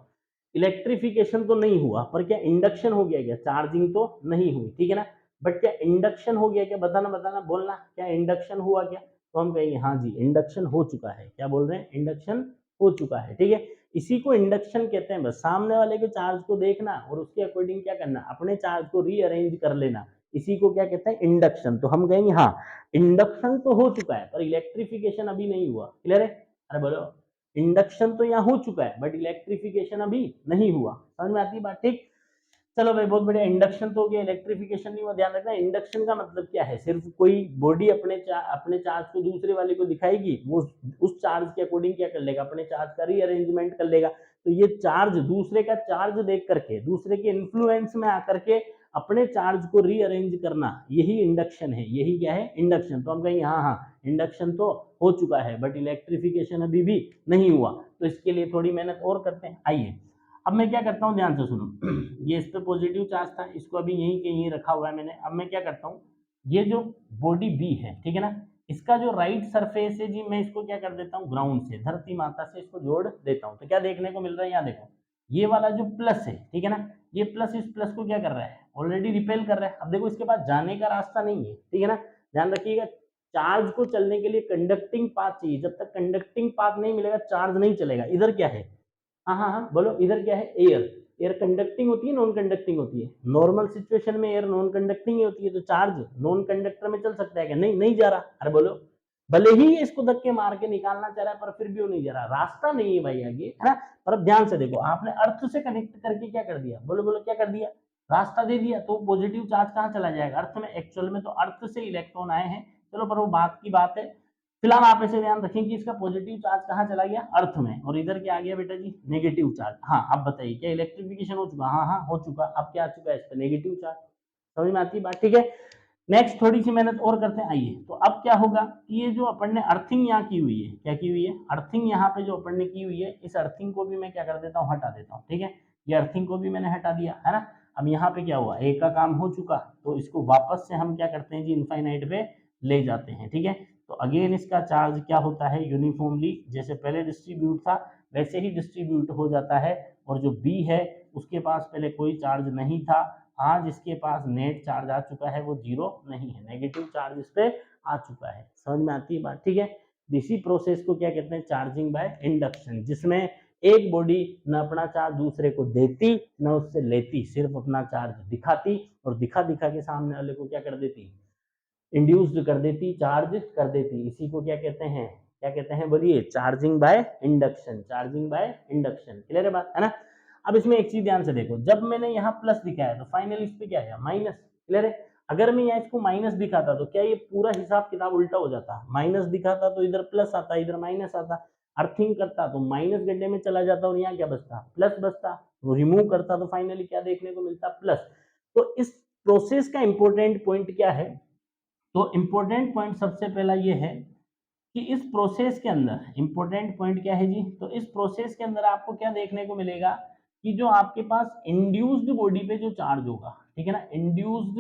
A: इलेक्ट्रिफिकेशन तो नहीं हुआ पर क्या इंडक्शन हो गया क्या, चार्जिंग तो नहीं हुई, ठीक है ना, बट क्या इंडक्शन हो गया क्या, बताना बताना, बोलना, क्या इंडक्शन हुआ क्या? तो हम कहेंगे हाँ जी इंडक्शन हो चुका है। क्या बोल रहे हैं, इंडक्शन हो चुका है, ठीक है। इसी को इंडक्शन कहते हैं, बस सामने वाले के चार्ज को देखना और उसके अकॉर्डिंग क्या करना, अपने चार्ज को रीअरेंज कर लेना, इसी को क्या कहते हैं, इंडक्शन। तो हम कहेंगे हाँ इंडक्शन तो हो चुका है पर इलेक्ट्रिफिकेशन अभी नहीं हुआ। क्लियर है? अरे बोलो, इंडक्शन तो यहाँ हो चुका है बट इलेक्ट्रिफिकेशन अभी नहीं हुआ। समझ में आती है बात? ठीक, चलो भाई बहुत बढ़िया। इंडक्शन तो हो गया, इलेक्ट्रिफिकेशन नहीं हुआ। ध्यान रखना इंडक्शन का मतलब क्या है, सिर्फ कोई बॉडी अपने चार्ज को दूसरे वाले को दिखाएगी, वो उस चार्ज के अकॉर्डिंग क्या कर लेगा, अपने चार्ज का रीअरेंजमेंट कर लेगा। तो ये चार्ज, दूसरे का चार्ज देख करके, दूसरे के इन्फ्लुएंस में आकर के अपने चार्ज को रीअरेंज करना, यही इंडक्शन है। यही क्या है, इंडक्शन। तो हम कहेंगे हाँ हाँ इंडक्शन तो हो चुका है बट इलेक्ट्रिफिकेशन अभी भी नहीं हुआ। तो इसके लिए थोड़ी मेहनत और करते हैं। आइए अब मैं क्या करता हूँ, ध्यान से सुनो। ये इस पे पॉजिटिव चार्ज था, इसको अभी यहीं के यहीं रखा हुआ है मैंने। अब मैं क्या करता हूँ, ये जो बॉडी बी है, ठीक है ना, इसका जो राइट सरफेस है जी, मैं इसको क्या कर देता हूँ, ग्राउंड से, धरती माता से इसको जोड़ देता हूँ। तो क्या देखने को मिल रहा है, यहाँ देखो ये वाला जो प्लस है, ठीक है ना, ये प्लस इस प्लस को क्या कर रहा है, ऑलरेडी रिपेल कर रहा है। अब देखो इसके पास जाने का रास्ता नहीं है, ठीक है ना, ध्यान रखिएगा। चार्ज को चलने के लिए कंडक्टिंग पाथ चाहिए, जब तक कंडक्टिंग पाथ नहीं मिलेगा चार्ज नहीं चलेगा। इधर क्या है, हाँ हाँ हाँ बोलो, इधर क्या है, एयर। एयर कंडक्टिंग होती है, नॉन कंडक्टिंग होती है? नॉर्मल सिचुएशन में एयर नॉन कंडक्टिंग ही होती है। तो चार्ज नॉन कंडक्टर में चल सकता है क्या? नहीं, नहीं जा रहा। अरे बोलो, भले ही ये इसको धक्के मार के निकालना चाह रहा है पर फिर भी वो नहीं जा रहा, रास्ता नहीं है भाई आगे, है ना। पर अब ध्यान से देखो, आपने अर्थ से कनेक्ट करके क्या कर दिया, बोलो बोलो क्या कर दिया, रास्ता दे दिया। तो पॉजिटिव चार्ज कहाँ चला जाएगा, अर्थ में। एक्चुअल में तो अर्थ से इलेक्ट्रॉन आए हैं, चलो पर वो बात की बात है। फिलहाल आप ऐसे ध्यान रखें कि इसका पॉजिटिव चार्ज कहाँ चला गया, अर्थ में, और इधर क्या आ गया बेटा जी, नेगेटिव चार्ज। हाँ अब बताइए क्या इलेक्ट्रिफिकेशन हो चुका? हाँ हाँ हो चुका। अब क्या आ चुका है, इस पर नेगेटिव चार्ज। समझ में आती है बात? ठीक है, नेक्स्ट थोड़ी सी मेहनत और करते हैं। आइए, तो अब क्या होगा कि ये जो अपन ने अर्थिंग यहाँ की हुई है, क्या की हुई है, अर्थिंग यहाँ पे जो अपन ने की हुई है, इस अर्थिंग को भी मैं क्या कर देता हूँ, हटा देता हूँ। ठीक है, ये अर्थिंग को भी मैंने हटा दिया, है ना। अब यहाँ पे क्या हुआ, ए का काम हो चुका, तो इसको वापस से हम क्या करते हैं जी, इनफाइनाइट पे ले जाते हैं। ठीक है, तो अगेन इसका चार्ज क्या होता है, यूनिफॉर्मली जैसे पहले डिस्ट्रीब्यूट था वैसे ही डिस्ट्रीब्यूट हो जाता है। और जो बी है उसके पास पहले कोई चार्ज नहीं था, आज इसके पास नेट चार्ज आ चुका है, वो जीरो नहीं है, नेगेटिव चार्ज इस पे आ चुका है। समझ में आती है बात? ठीक है, इसी प्रोसेस को क्या कहते हैं, चार्जिंग बाय इंडक्शन, जिसमें एक बॉडी न अपना चार्ज दूसरे को देती न उससे लेती, सिर्फ अपना चार्ज दिखाती और दिखा दिखा के सामने वाले को क्या कर देती, इंड्यूस्ड कर देती, चार्ज कर देती। इसी को क्या कहते हैं, क्या कहते हैं बोलिए, charging by induction, charging by induction. Clear है बात, है ना। अब इसमें एक चीज ध्यान से देखो, जब मैंने यहाँ प्लस दिखाया तो फाइनली इस पे क्या आया, माइनस। क्लियर है, अगर मैं यहाँ इसको माइनस दिखाता तो क्या ये पूरा हिसाब किताब उल्टा हो जाता, माइनस दिखाता तो इधर प्लस आता, इधर माइनस आता, अर्थिंग करता तो माइनस गड्ढे में चला जाता और यहाँ क्या बचता, प्लस बचता। वो रिमूव करता तो फाइनली क्या देखने को मिलता, प्लस। तो इस प्रोसेस का इंपॉर्टेंट पॉइंट क्या है, तो इंपॉर्टेंट पॉइंट सबसे पहला ये है कि इस प्रोसेस के अंदर इंपॉर्टेंट पॉइंट क्या है जी, तो इस प्रोसेस के अंदर आपको क्या देखने को मिलेगा कि जो आपके पास इंड्यूस्ड बॉडी पे जो चार्ज होगा, ठीक है ना, इंड्यूस्ड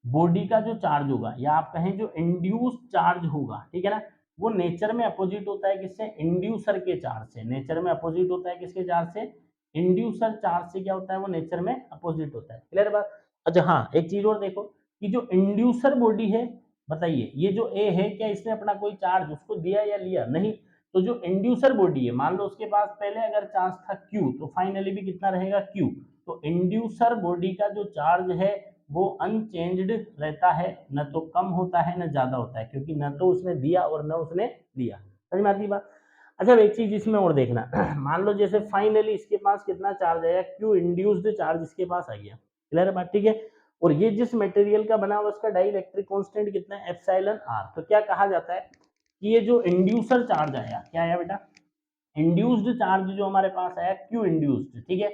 A: बॉडी का जो चार्ज होगा या आप कहें जो इंड्यूस्ड चार्ज होगा, ठीक है ना, वो नेचर में अपोजिट होता है किससे, इंड्यूसर के चार्ज से। नेचर में अपोजिट होता है किसके चार्ज से, इंड्यूसर चार्ज से। क्या होता है, वो नेचर में अपोजिट होता है। क्लियर बात। अच्छा हाँ, एक चीज और देखो कि जो इंड्यूसर बॉडी है, बताइए ये जो ए है, क्या इसने अपना कोई चार्ज उसको दिया या लिया, नहीं। तो जो इंड्यूसर बॉडी है, मान लो उसके पास पहले अगर चार्ज था Q, तो फाइनली भी कितना रहेगा, Q। तो इंड्यूसर बॉडी का जो चार्ज है वो अनचेंज्ड रहता है, न तो कम होता है न ज्यादा होता है, क्योंकि न तो उसने दिया और न उसने लिया। समझ में आती बात। अच्छा एक चीज इसमें और देखना, मान लो जैसे फाइनली इसके पास कितना चार्ज आया, Q इंड्यूस्ड चार्ज इसके पास आ गया। क्लियर है बात, ठीक है। और ये जिस मटेरियल का बना हुआ उसका डाइइलेक्ट्रिक कांस्टेंट कितना है, एप्सिलॉन आर। तो क्या कहा जाता है कि ये जो इंड्यूसर चार्ज आया, क्या आया बेटा, इंड्यूस्ड चार्ज जो हमारे पास आया Q इंड्यूस्ड, ठीक है,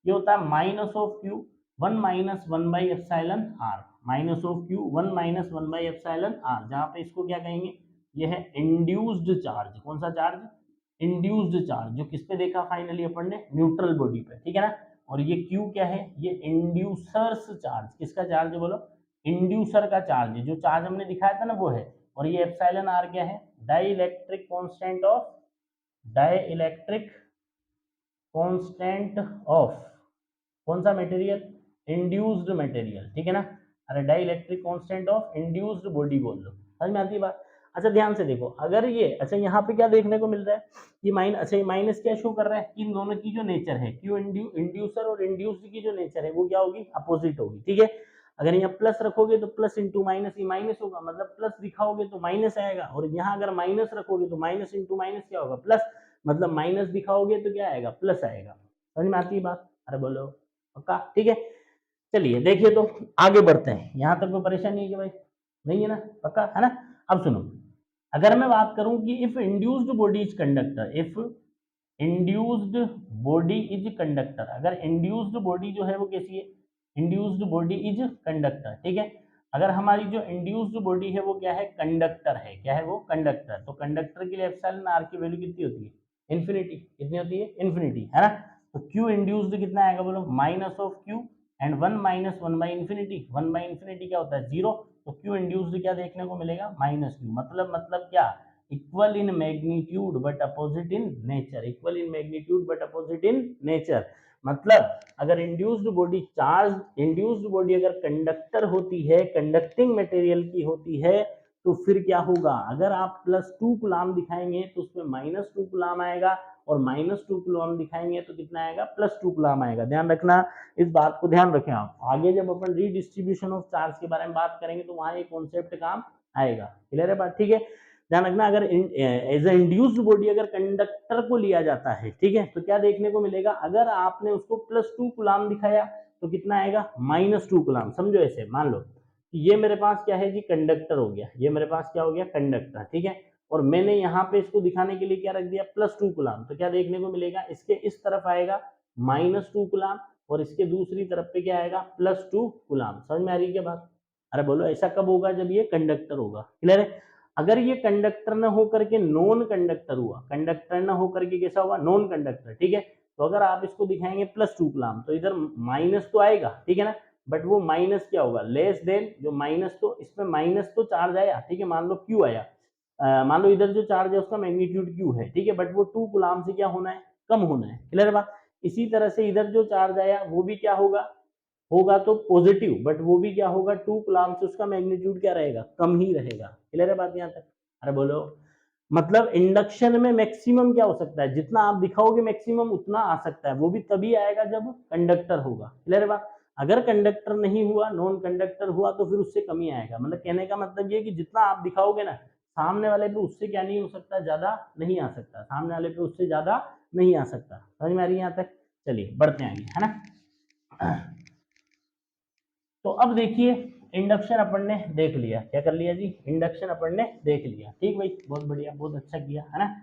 A: ये होता है माइनस ऑफ Q 1 - 1/एप्सिलॉन आर, माइनस ऑफ Q 1 - 1/एप्सिलॉन आर, जहां पे इसको क्या कहेंगे, ये है इंड्यूस्ड चार्ज। कौन सा चार्ज, इंड्यूस्ड चार्ज, जो किस पे देखा फाइनली अपन ने, न्यूट्रल बॉडी पे, ठीक है ना। और ये Q क्या है, ये इंड्यूसर्स चार्ज, किसका चार्ज है बोलो, इंड्यूसर का चार्ज है, जो चार्ज हमने दिखाया था ना वो है। और ये एप्सिलॉन आर क्या है, dielectric constant of, dielectric constant of कौन सा मटेरियल, इंड्यूस्ड मटेरियल, ठीक है ना। अरे dielectric constant of induced body बोल लो। समझ में आती है बात। अच्छा ध्यान से देखो, अगर ये, अच्छा यहाँ पे क्या देखने को मिल रहा है, ये माइनस, अच्छा ये माइनस क्या शो कर रहा है, इन दोनों की जो नेचर है, क्यू इंड्यूसर और इंड्यूस्ड की जो नेचर है वो क्या होगी, अपोजिट होगी। ठीक है, अगर यहाँ प्लस रखोगे तो प्लस इंटू माइनस ये माइनस होगा, मतलब प्लस दिखाओगे तो माइनस आएगा, और यहाँ अगर माइनस रखोगे तो माइनस इंटू माइनस क्या होगा, प्लस, मतलब माइनस दिखाओगे तो क्या आएगा, प्लस आएगा। समझ में आती है बात? अरे बोलो पक्का? ठीक है, चलिए देखिए तो आगे बढ़ते हैं। यहाँ तक कोई परेशानी है कि भाई? नहीं है ना? पक्का है ना? अब सुनो, अगर मैं बात करूं कि if induced body is conductor, if induced body is conductor, अगर इंड्यूस्ड बॉडी जो है वो कैसी है, इंड्यूस्ड बॉडी इज कंडक्टर, ठीक है। अगर हमारी जो इंड्यूस्ड बॉडी है वो क्या है, कंडक्टर है, क्या है वो, कंडक्टर। तो कंडक्टर के लिए एप्सिलॉन आर की वैल्यू कितनी होती है, इन्फिनिटी। कितनी होती है, इन्फिनिटी, है ना। तो क्यू इंड्यूस्ड कितना आएगा बोलो, minus of Q and one minus one by infinity, one by infinity क्या होता है, जीरो। तो क्यू इंड्यूस्ड क्या देखने को मिलेगा, माइनस क्यू, मतलब क्या, equal in magnitude but opposite in nature, equal in magnitude but opposite in nature. मतलब अगर induced body charge, induced body अगर कंडक्टर होती है, कंडक्टिंग मटेरियल की होती है, तो फिर क्या होगा, अगर आप +2 कूलाम दिखाएंगे तो उसमें -2 कूलाम आएगा, और -2 कूलाम दिखाएंगे तो कितना आएगा, +2 कूलाम आएगा। ध्यान रखना, इस बात को ध्यान रखें आप। आगे जब अपन रीडिस्ट्रीब्यूशन ऑफ चार्ज के बारे में बात करेंगे तो वहां ये कॉन्सेप्ट काम आएगा। क्लियर है बात? ठीक है, ध्यान रखना, अगर एज ए इंड्यूस्ड बॉडी अगर कंडक्टर को लिया जाता है, ठीक है, तो क्या देखने को मिलेगा, अगर आपने उसको +2 कूलाम दिखाया तो कितना आएगा, -2 कूलाम। समझो ऐसे, मान लो ये मेरे पास क्या है जी, कंडक्टर हो गया, ये मेरे पास क्या हो गया, कंडक्टर, ठीक है, और मैंने यहाँ पे इसको दिखाने के लिए क्या रख दिया, +2 कूलाम। तो क्या देखने को मिलेगा, इसके इस तरफ आएगा -2 कूलाम, और इसके दूसरी तरफ पे क्या आएगा, +2 कूलाम। समझ में आ रही है क्या बात? अरे बोलो, ऐसा कब होगा, जब ये कंडक्टर होगा। क्लियर है? अगर ये कंडक्टर न होकर के नॉन कंडक्टर हुआ, कंडक्टर न होकर के कैसा हुआ, नॉन कंडक्टर, ठीक है, तो अगर आप इसको दिखाएंगे +2 कूलाम तो इधर माइनस तो आएगा, ठीक है ना, बट वो माइनस क्या होगा, लेस देन, जो माइनस, तो इसमें माइनस तो चार्ज आया, ठीक है, मान लो क्यू आया, मान लो इधर जो चार्ज है उसका मैग्नीट्यूड क्यू है, ठीक है, बट वो 2 कूलाम से क्या होना है, कम होना है। क्लियर बात? इसी तरह से इधर जो चार्ज आया वो भी क्या होगा, होगा तो पॉजिटिव, बट वो भी क्या होगा, 2 कूलाम से उसका मैग्नीट्यूड क्या रहेगा, कम ही रहेगा। क्लियर है बात यहाँ तक? अरे बोलो, मतलब इंडक्शन में मैक्सिमम क्या हो सकता है, जितना आप दिखाओगे मैक्सिमम उतना आ सकता है, वो भी तभी आएगा जब कंडक्टर होगा। क्लियर है बात? अगर कंडक्टर नहीं हुआ, नॉन कंडक्टर हुआ, तो फिर उससे कम ही आएगा। मतलब कहने का मतलब ये कि जितना आप दिखाओगे ना, सामने वाले पे उससे क्या नहीं हो सकता, ज्यादा नहीं आ सकता, सामने वाले पे उससे ज्यादा नहीं आ सकता। समझ में आ रही है यहाँ तक? चलिए बढ़ते हैं आगे, है ना। तो अब देखिए, इंडक्शन अपन ने देख लिया, क्या कर लिया जी, इंडक्शन अपन ने देख लिया, ठीक भाई, बहुत बढ़िया, बहुत अच्छा किया, है ना।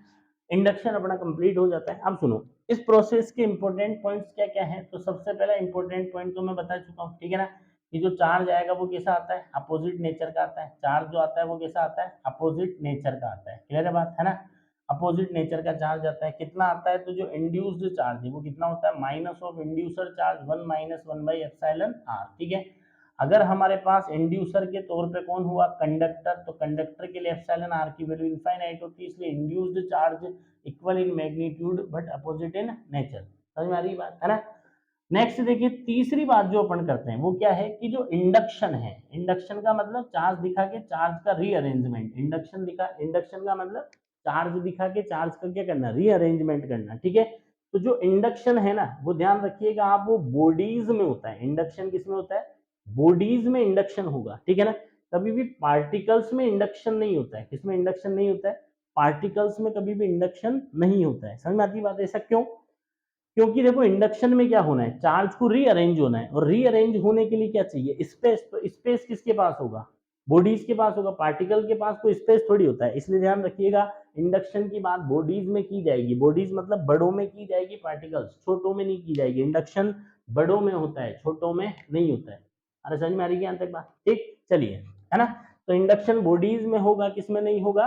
A: इंडक्शन अपना कंप्लीट हो जाता है। अब सुनो, इस प्रोसेस के इंपॉर्टेंट पॉइंट्स क्या क्या हैं। तो सबसे पहला इंपॉर्टेंट पॉइंट तो मैं बता चुका हूँ, ठीक है ना, कि जो चार्ज आएगा वो कैसा आता है, अपोजिट नेचर का आता है। चार्ज जो आता है वो कैसा आता है, अपोजिट नेचर का आता है। क्लियर है बात, है ना, अपोजिट नेचर का चार्ज आता है। कितना आता है, तो जो इंड्यूस्ड चार्ज है वो कितना होता है, minus of inducer charge 1 - 1/εr, ठीक है। अगर हमारे पास इंड्यूसर के तौर पे कौन हुआ, कंडक्टर, तो कंडक्टर के लिए एप्सिलॉन आर की वैल्यू इनफाइनाइट होती है, इसलिए induced charge equal in magnitude but opposite in nature. समझ में आ रही बात, है ना। नेक्स्ट देखिए, तीसरी बात जो अपन करते हैं वो क्या है, कि जो इंडक्शन है, इंडक्शन का मतलब चार्ज दिखा के चार्ज का रीअरेंजमेंट, इंडक्शन का मतलब चार्ज दिखा के चार्ज का क्या करना, रीअरेंजमेंट करना, ठीक है। तो जो इंडक्शन है ना, वो ध्यान रखिएगा आप, वो बॉडीज में होता है। इंडक्शन किस में होता है, बॉडीज में इंडक्शन होगा, ठीक है ना। कभी भी पार्टिकल्स में इंडक्शन नहीं होता है। किसमें इंडक्शन नहीं होता है, पार्टिकल्स में कभी भी इंडक्शन नहीं होता है। समझ में आती बात? ऐसा क्यों? क्योंकि देखो, इंडक्शन में क्या होना है, चार्ज को रीअरेंज होना है, और रीअरेंज होने के लिए क्या चाहिए, स्पेस। तो स्पेस किसके पास होगा, बॉडीज के पास होगा। पार्टिकल के पास कोई स्पेस थोड़ी होता है। इसलिए ध्यान रखिएगा, इंडक्शन की बात बॉडीज में की जाएगी। बॉडीज मतलब बड़ों में की जाएगी, पार्टिकल्स छोटों में नहीं की जाएगी। इंडक्शन बड़ों में होता है, छोटों में नहीं होता है। अरे समझ में आ रही है यहाँ तक बात? ठीक, चलिए, है ना। तो इंडक्शन बॉडीज में होगा, किसमें नहीं होगा,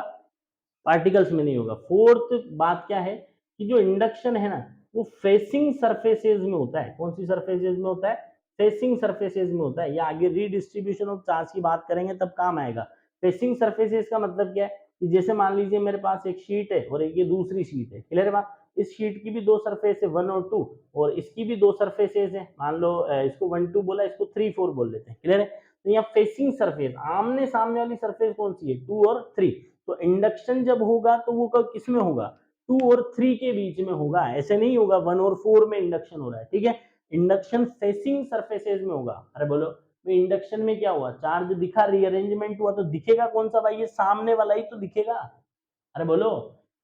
A: पार्टिकल्स में नहीं होगा। फोर्थ बात क्या है, कि जो इंडक्शन है ना, वो फेसिंग सरफेसेज में होता है। कौन सी सरफेसेज में होता है, फेसिंग सरफेसेज में होता है। या आगे रीडिस्ट्रीब्यूशन ऑफ चार्ज की बात करेंगे तब काम आएगा। फेसिंग सरफेसेज का मतलब क्या है, कि जैसे मान लीजिए मेरे पास एक शीट है और एक ये दूसरी शीट है। क्लियर है बात? इस शीट की भी दो सरफेस है, 1 और 2, और इसकी भी दो सरफेसेज है। मान लो इसको 1 2 बोला, इसको 3 4 बोल लेते हैं। क्लियर है? तो यहाँ फेसिंग सरफेस, आमने सामने वाली सरफेस कौन सी है, 2 और 3। तो इंडक्शन जब होगा तो वो कब किस में होगा, 2 और 3 के बीच में होगा। ऐसे नहीं होगा 1 और 4 में इंडक्शन हो रहा है, ठीक है। इंडक्शन फेसिंग सरफेसेज में होगा। अरे बोलो, तो इंडक्शन में क्या हुआ, चार्ज दिखा, रीअरेंजमेंट हुआ, तो दिखेगा कौन सा भाई, ये सामने वाला ही तो दिखेगा। अरे बोलो,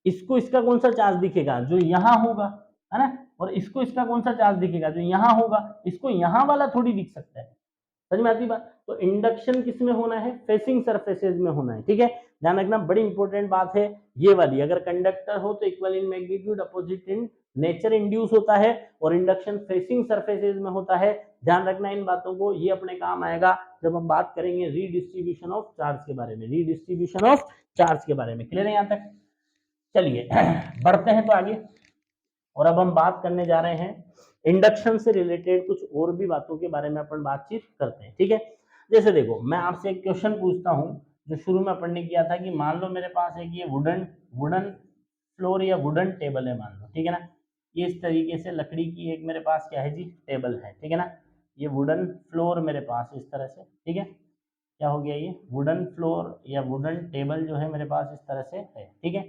A: इसको इसका कौन सा चार्ज दिखेगा, जो यहाँ होगा, है ना, और इसको इसका कौन सा चार्ज दिखेगा, जो यहाँ होगा। इसको यहाँ वाला थोड़ी दिख सकता है, समझ में आती बात। तो इंडक्शन किस में होना है, फेसिंग सरफेसेज में होना है, ठीक है। ध्यान रखना, बड़ी इंपॉर्टेंट बात है ये वाली, अगर कंडक्टर हो तो equal in magnitude opposite in nature induce होता है, और इंडक्शन फेसिंग सरफेसेज में होता है। ध्यान रखना इन बातों को, ये अपने काम आएगा जब हम बात करेंगे रीडिस्ट्रीब्यूशन ऑफ चार्ज के बारे में, रीडिस्ट्रीब्यूशन ऑफ चार्ज के बारे में। क्लियर है यहाँ तक? चलिए बढ़ते हैं तो आगे, और अब हम बात करने जा रहे हैं इंडक्शन से रिलेटेड कुछ और भी बातों के बारे में अपन बातचीत करते हैं, ठीक है। जैसे देखो, मैं आपसे एक क्वेश्चन पूछता हूं, जो शुरू में अपन ने किया था कि मान लो मेरे पास एक ये वुडन फ्लोर या वुडन टेबल है, मान लो, ठीक है ना। ये इस तरीके से लकड़ी की एक मेरे पास क्या है जी, टेबल है, ठीक है ना। ये वुडन फ्लोर मेरे पास इस तरह से, ठीक है, क्या हो गया, ये वुडन फ्लोर या वुडन टेबल जो है मेरे पास इस तरह से है, ठीक है।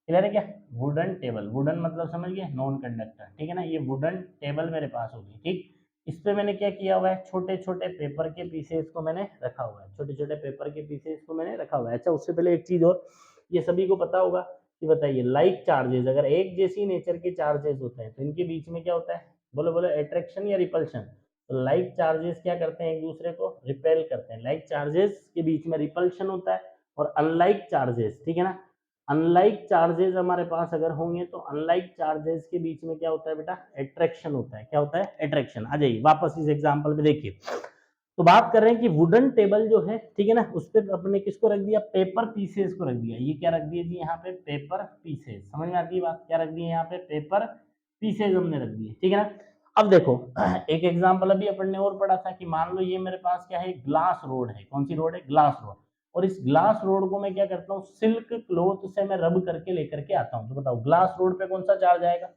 A: क्लियर है क्या, वुडन टेबल, वुडन मतलब समझ गए, नॉन कंडक्टर, ठीक है ना। ये वुडन टेबल मेरे पास होगी, ठीक। इस पे मैंने क्या किया हुआ है, छोटे छोटे पेपर के पीसेस को मैंने रखा हुआ है, छोटे छोटे पेपर के पीसेस को मैंने रखा हुआ है। अच्छा, उससे पहले एक चीज और, ये सभी को पता होगा कि बताइए, लाइक चार्जेस, अगर एक जैसी नेचर के चार्जेस होते हैं तो इनके बीच में क्या होता है, बोलो बोलो, अट्रैक्शन या रिपल्शन। तो लाइक चार्जेस क्या करते हैं, एक दूसरे को रिपेल करते हैं, लाइक चार्जेस के बीच में रिपल्शन होता है। और अनलाइक चार्जेस, ठीक है ना, अनलाइक चार्जेस हमारे पास अगर होंगे तो अनलाइक चार्जेस के बीच में क्या होता है बेटा, अट्रैक्शन होता है। क्या होता है, अट्रैक्शन। आ जाइए वापस इस एग्जांपल पे देखिए, तो बात कर रहे हैं कि वुडन टेबल जो है, ठीक है ना, उस पर अपने किसको रख दिया, पेपर पीसेस को रख दिया। ये क्या रख दिया जी, यहाँ पे पेपर पीसेस, समझ में आती है बात, क्या रख दिए यहाँ पे, पेपर पीसेस हमने रख दिए, ठीक है ना। अब देखो एक एग्जांपल अभी अपन ने और पढ़ा था कि मान लो ये मेरे पास क्या है, ग्लास रोड है। कौन सी रोड है, ग्लास रोड। और इस ग्लास रोड को मैं क्या करता हूँ, सिल्क क्लॉथ से मैं रब करके लेकर के आता हूँ। तो बताओ ग्लास रोड पे कौन सा चार्ज आएगा,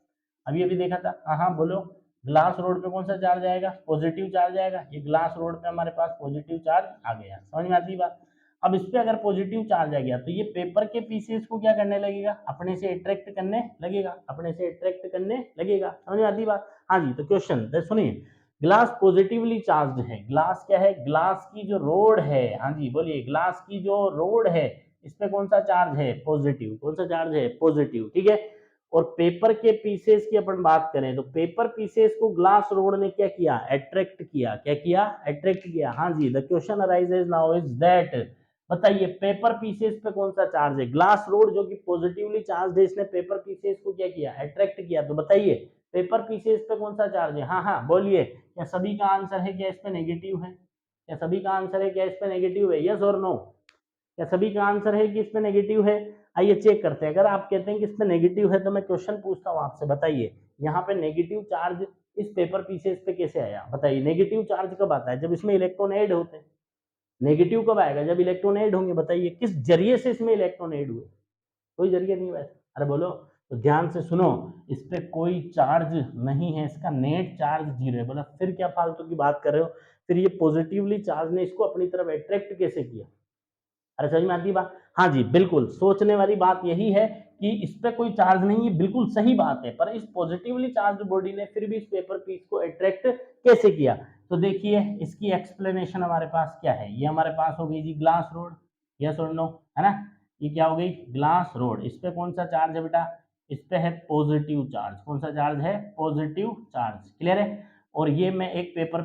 A: अभी देखा था, हाँ हाँ बोलो, ग्लास रोड पे कौन सा चार्ज आएगा, पॉजिटिव चार्ज आएगा। ये ग्लास रोड पे हमारे पास पॉजिटिव चार्ज आ गया, समझ में आती है बात। अब इस पे अगर पॉजिटिव चार्ज आ गया तो ये पेपर के पीसेस को क्या करने लगेगा, अपने से अट्रैक्ट करने लगेगा, अपने से अट्रैक्ट करने लगेगा, समझ में आती बात। हाँ जी, तो क्वेश्चन सुनिए, ग्लास पॉजिटिवली चार्ज है, ग्लास क्या है, ग्लास की जो रोड है, हाँ जी बोलिए, ग्लास की जो रोड है इस पे कौन सा चार्ज है, पॉजिटिव। कौन सा चार्ज है, पॉजिटिव, ठीक है। और पेपर के पीसेस की अपन बात करें तो पेपर पीसेस को ग्लास रोड ने क्या किया, अट्रैक्ट किया। क्या किया, अट्रैक्ट किया। हाँ जी, the question arises now is that, बताइए पेपर पीसेस पे कौन सा चार्ज है, ग्लास रोड जो कि पॉजिटिवली चार्ज है, इसने पेपर पीसेस को क्या किया, अट्रैक्ट किया। तो बताइए पेपर पीसेस पे कौन सा चार्ज है, हाँ हाँ बोलिए, क्या सभी का आंसर है, क्या इस पे नेगेटिव है, क्या सभी का आंसर है, क्या इस पे नेगेटिव है, यस और नो, क्या सभी का आंसर है कि इसमें नेगेटिव है। आइए चेक करते हैं, अगर आप कहते हैं कि इसमें नेगेटिव है तो मैं क्वेश्चन पूछता हूँ आपसे, बताइए यहाँ पे नेगेटिव चार्ज इस पेपर पीसेस पे कैसे आया, बताइए। नेगेटिव चार्ज कब आता है, जब इसमें इलेक्ट्रॉन ऐड होते हैं। नेगेटिव कब आएगा, जब इलेक्ट्रॉन ऐड होंगे। बताइए किस जरिए से इसमें इलेक्ट्रॉन ऐड हुए, कोई जरिया नहीं वैसे। अरे बोलो, तो ध्यान से सुनो, इस पे कोई चार्ज नहीं है, इसका नेट चार्ज 0 है। बोला फिर क्या फालतू की बात कर रहे हो, फिर ये पॉजिटिवली चार्ज ने इसको अपनी तरफ अट्रैक्ट कैसे किया। अरे समझ में आती है बात। हाँ जी बिल्कुल, सोचने वाली बात यही है कि इस पे कोई चार्ज नहीं है, बिल्कुल सही बात है, पर इस पॉजिटिवली चार्ज बॉडी ने फिर भी इस पेपर पीस को अट्रैक्ट कैसे किया। तो देखिए इसकी एक्सप्लेनेशन हमारे पास क्या है, ये हमारे पास हो गई जी ग्लास रोड, यस और नो, है ना। ये क्या हो गई, ग्लास रोड। इस पे कौन सा चार्ज है बेटा, इस पे है पॉजिटिव चार्ज। कौन सा चार्ज है, पॉजिटिव चार्ज। क्लियर है। और ये मैं एक पेपर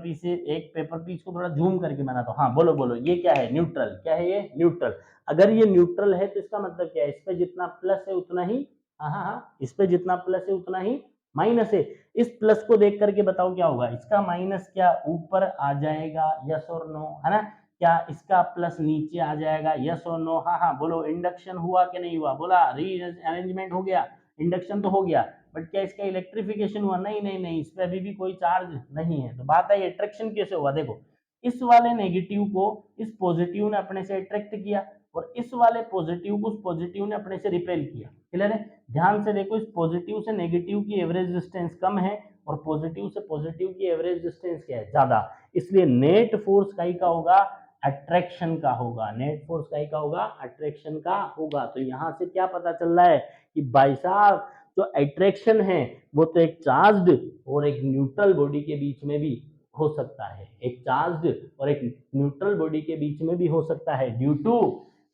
A: पीस को थोड़ा जूम करके बनाता हूँ। हाँ बोलो बोलो, ये क्या है, न्यूट्रल। क्या है ये, न्यूट्रल। अगर ये न्यूट्रल है तो इसका मतलब क्या है, इस पे जितना प्लस है उतना ही, हाँ हाँ हाँ, इस पे जितना प्लस है उतना ही माइनस है। इस प्लस को देख करके बताओ क्या होगा, इसका माइनस क्या ऊपर आ जाएगा, यस और नो, है ना। क्या इसका प्लस नीचे आ जाएगा, यस और नो, हाँ हाँ बोलो। इंडक्शन हुआ कि नहीं हुआ, बोला रीअरेंजमेंट हो गया, इंडक्शन तो हो गया, बट क्या इसका इलेक्ट्रिफिकेशन हुआ, नहीं नहीं नहीं, इस पे अभी भी कोई चार्ज नहीं है। तो बात है अट्रैक्शन कैसे हुआ, देखो इस वाले नेगेटिव को इस पॉजिटिव ने अपने से अट्रैक्ट किया, और इस वाले पॉजिटिव को उस पॉजिटिव ने अपने से रिपेल किया। क्लियर है। ध्यान से देखो, इस पॉजिटिव से नेगेटिव की एवरेज डिस्टेंस कम है, और पॉजिटिव से पॉजिटिव की एवरेज डिस्टेंस क्या है, ज्यादा। इसलिए नेट फोर्स काई का होगा, अट्रैक्शन का होगा। नेट फोर्स काई का होगा, अट्रैक्शन का होगा। तो यहां से क्या पता चल रहा है कि भाई साहब जो अट्रैक्शन है वो तो एक चार्ज्ड और एक न्यूट्रल बॉडी के बीच में भी हो सकता है, एक चार्ज्ड और एक न्यूट्रल बॉडी के बीच में भी हो सकता है due to